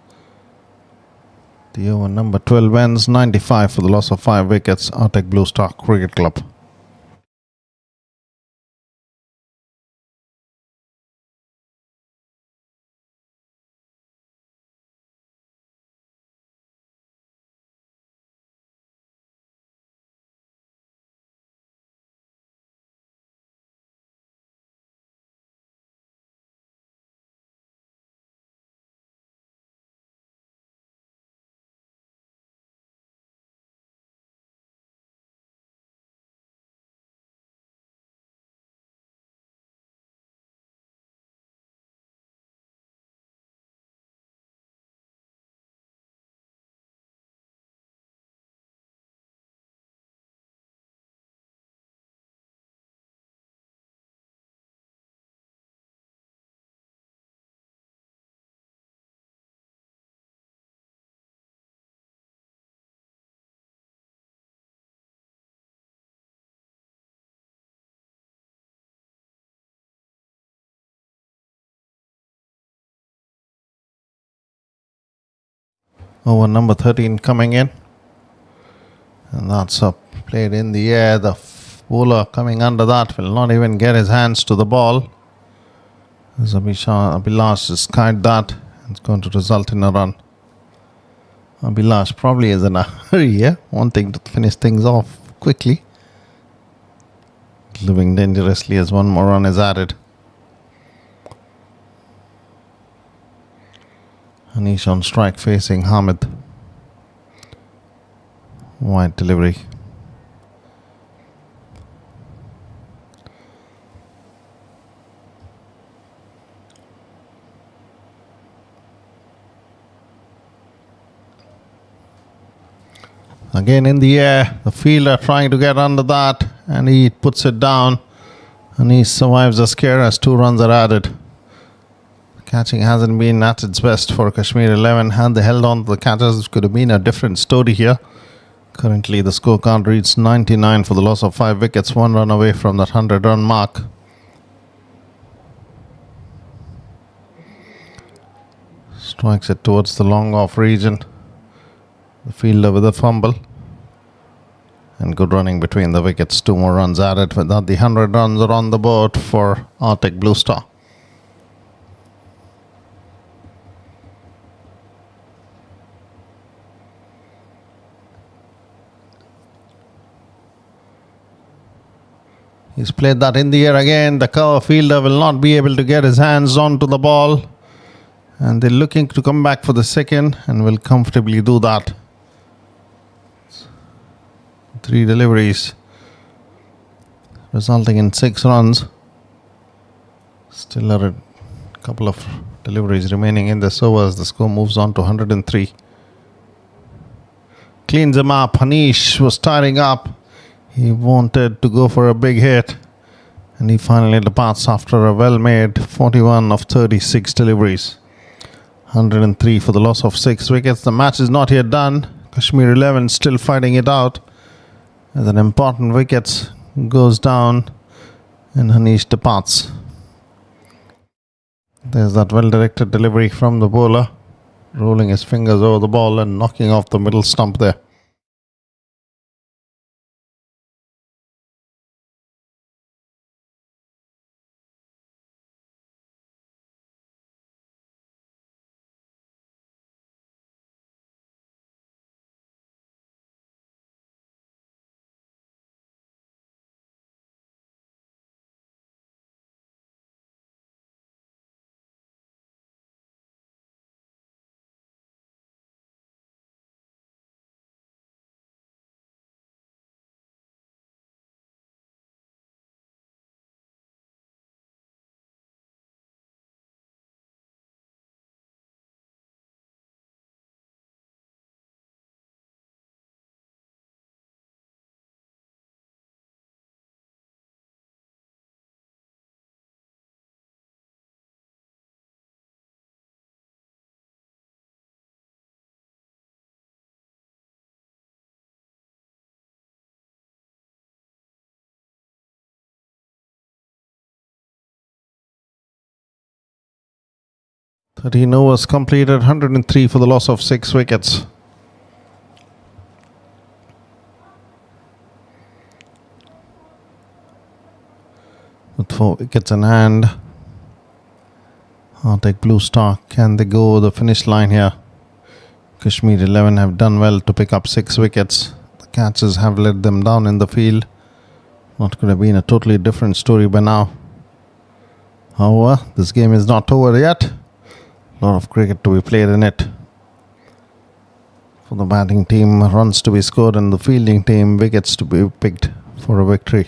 the over number 12 ends. 95 for the loss of 5 wickets. Arctic Blue Star Cricket Club. Over number 13 coming in. And that's up. Played in the air. The bowler coming under that will not even get his hands to the ball. As Abhilash has skied that. It's going to result in a run. Abhilash probably is in a hurry here, wanting to finish things off quickly. Living dangerously as one more run is added. Anish on strike facing Hamid. Wide delivery. Again in the air, the fielder trying to get under that, and he puts it down, and he survives the scare as 2 runs are added. Catching hasn't been at its best for Kashmir 11. Had they held on to the catches, it could have been a different story here. Currently, the scorecard reads 99 for the loss of 5 wickets, 1 run away from that 100-run mark. Strikes it towards the long off region. The fielder with a fumble. And good running between the wickets. 2 more runs added. With that, the 100 runs are on the board for Arctic Blue Star. He's played that in the air again. The cover fielder will not be able to get his hands onto the ball. And they're looking to come back for the second and will comfortably do that. 3 deliveries, resulting in 6 runs. Still a couple of deliveries remaining in this over as the score moves on to 103. Cleans him up. Anish was tiring up. He wanted to go for a big hit, and he finally departs after a well-made 41 of 36 deliveries. 103 for the loss of 6 wickets. The match is not yet done. Kashmir 11 still fighting it out. As an important wicket goes down and Anish departs. There's that well-directed delivery from the bowler, rolling his fingers over the ball and knocking off the middle stump there. 13 overs completed, 103 for the loss of 6 wickets. With 4 wickets in hand, Arctic Blue Star, can they go the finish line here? Kashmir 11 have done well to pick up 6 wickets. The catches have let them down in the field. What could have been a totally different story by now. However, this game is not over yet. A lot of cricket to be played in it. For the batting team, runs to be scored, and the fielding team, wickets to be picked for a victory.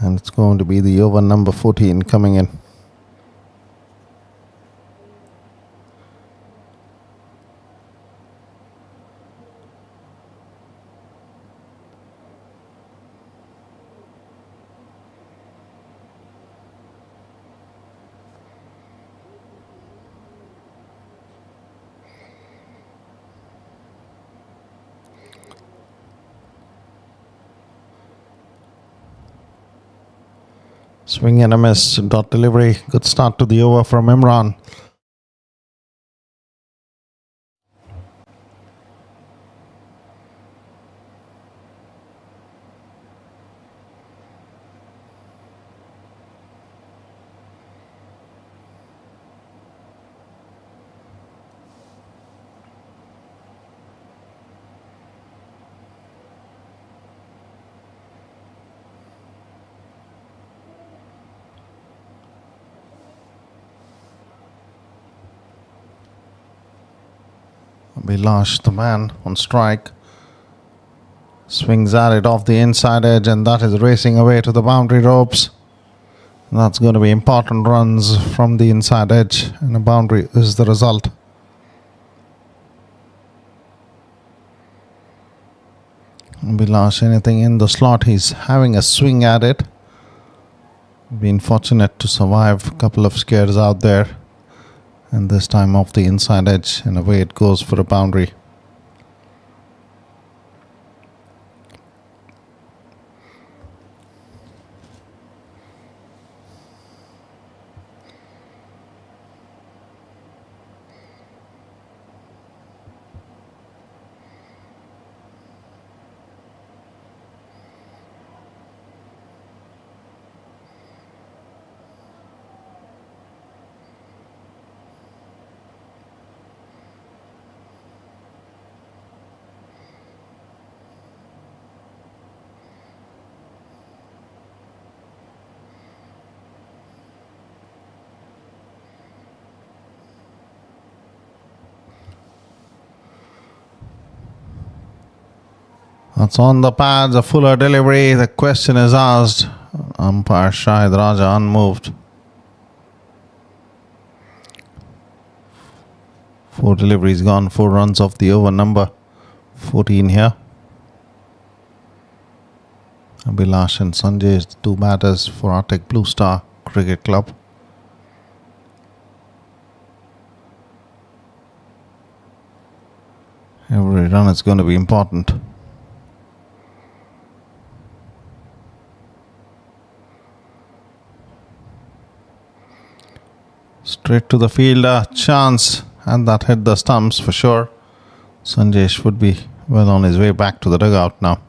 And it's going to be the over number 14 coming in. Swing and a miss, dot delivery. Good start to the over from Imran. Bilash, the man on strike, swings at it off the inside edge, and that is racing away to the boundary ropes. That's going to be important runs from the inside edge, and a boundary is the result. Bilash, anything in the slot, he's having a swing at it. Been fortunate to survive a couple of scares out there. And this time off the inside edge, and away it goes for a boundary. That's on the pads, a fuller delivery. The question is asked. Umpire Shahid Raja unmoved. 4 deliveries gone, 4 runs off the over number 14 here. Abhilash and Sanjay, 2 batters for Arctic Blue Star Cricket Club. Every run is going to be important. Straight to the fielder, chance, and that hit the stumps for sure. Sanjesh would be well on his way back to the dugout now.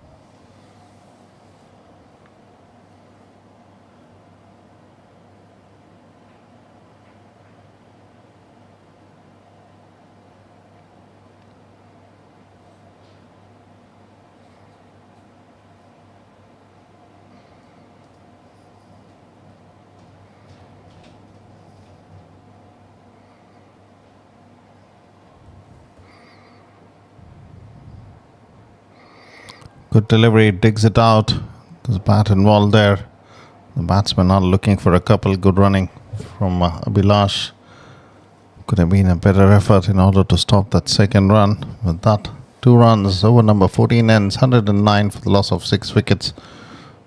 Good delivery, digs it out. There's a bat involved there. The batsman are looking for a couple. Good running from Abhilash. Could have been a better effort in order to stop that second run. With that, 2 runs, over number 14 ends, 109 for the loss of 6 wickets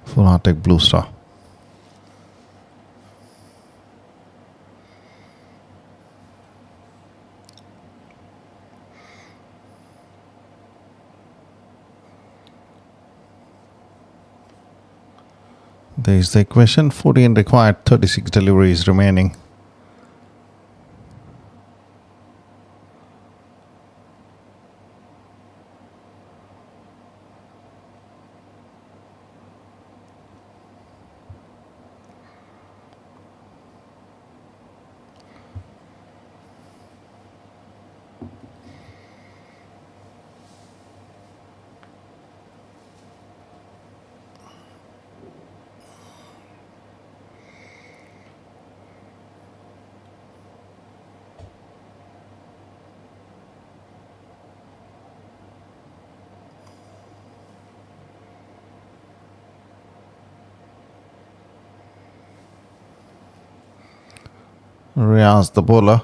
for Arctic Blue Star. There is the equation, 14 required, 36 deliveries remaining. Riaz, the bowler,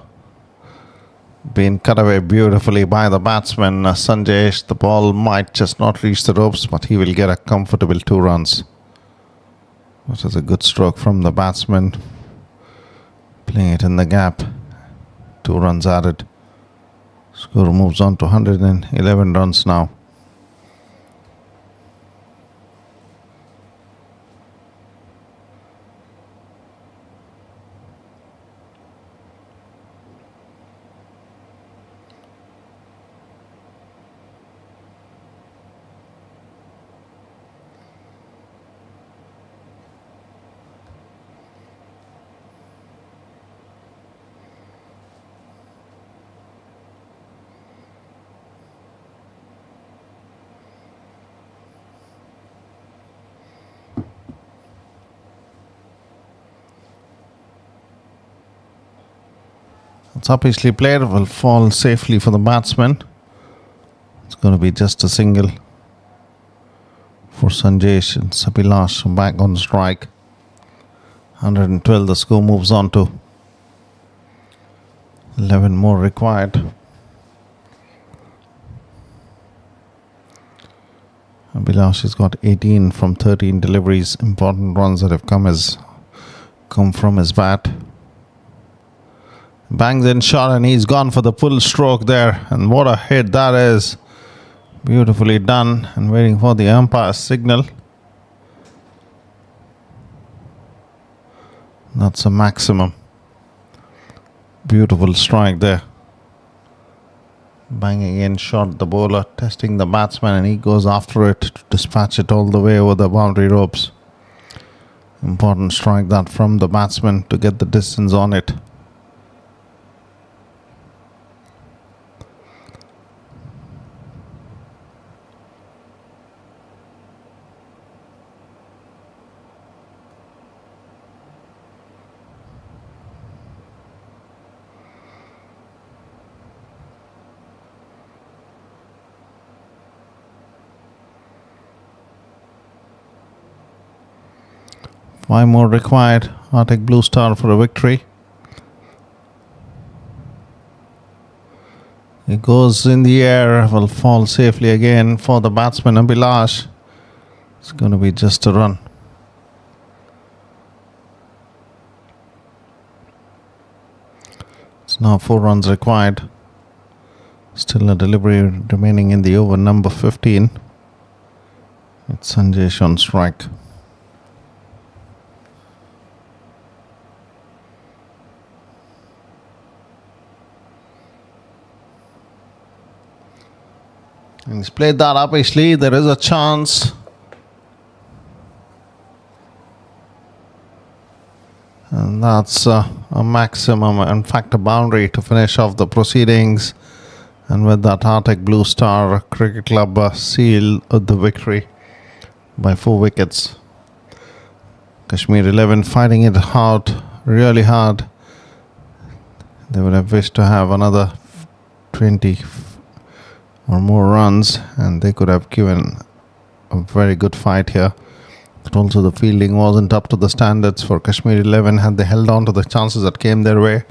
being cut away beautifully by the batsman Sanjesh. The ball might just not reach the ropes, but he will get a comfortable 2 runs. Which is a good stroke from the batsman, playing it in the gap. 2 runs added. Score moves on to 111 runs now. It's obviously played, will fall safely for the batsman. It's going to be just a single for Sanjesh and Sabilash back on strike. 112, the score moves on to 11 more required. Abhilash has got 18 from 13 deliveries. Important runs that have come from his bat. Bangs in shot and he's gone for the full stroke there. And what a hit that is. Beautifully done, and waiting for the umpire's signal. That's a maximum. Beautiful strike there. Banging in shot, the bowler testing the batsman, and he goes after it to dispatch it all the way over the boundary ropes. Important strike that from the batsman to get the distance on it. Five more required. Arctic Blue Star for a victory. It goes in the air, will fall safely again for the batsman Abhilash. It's going to be just a run. It's now 4 runs required. Still a delivery remaining in the over number 15. It's Sanjesh on strike. And he's played that obviously. There is a chance. And that's a maximum, in fact a boundary to finish off the proceedings. And with that, Arctic Blue Star Cricket Club seal the victory by 4 wickets. Kashmir 11 fighting it hard, really hard. They would have wished to have another 20 or more runs, and they could have given a very good fight here. But also the fielding wasn't up to the standards for Kashmir 11. Had they held on to the chances that came their way,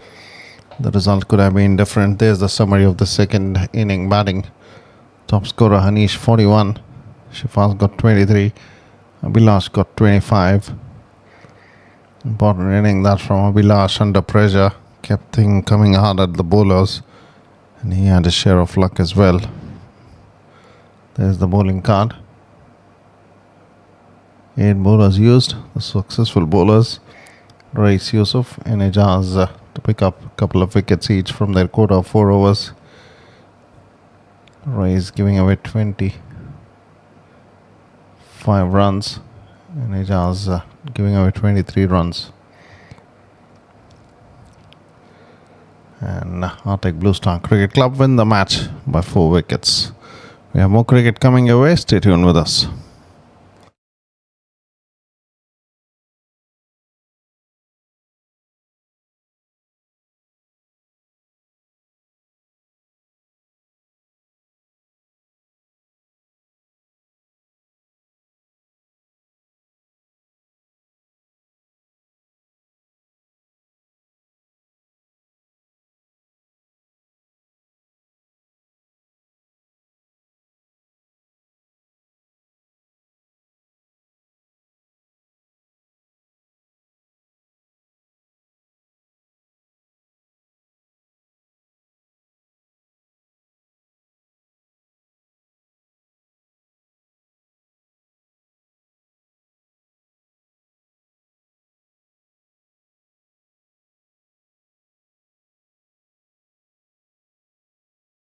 the result could have been different. There's the summary of the second inning batting. Top scorer Hanish 41. Shifaz got 23. Abhilash got 25. Important inning that from Abhilash under pressure. Kept things coming hard at the bowlers. And he had a share of luck as well. There's the bowling card. 8 bowlers used. The successful bowlers, Rais Yusuf and Ijaz, to pick up a couple of wickets each from their quota of 4 overs. Rais giving away 25 runs and Ijaz giving away 23 runs. And Arctic Blue Star Cricket Club win the match by 4 wickets. We have more cricket coming your way. Stay tuned with us.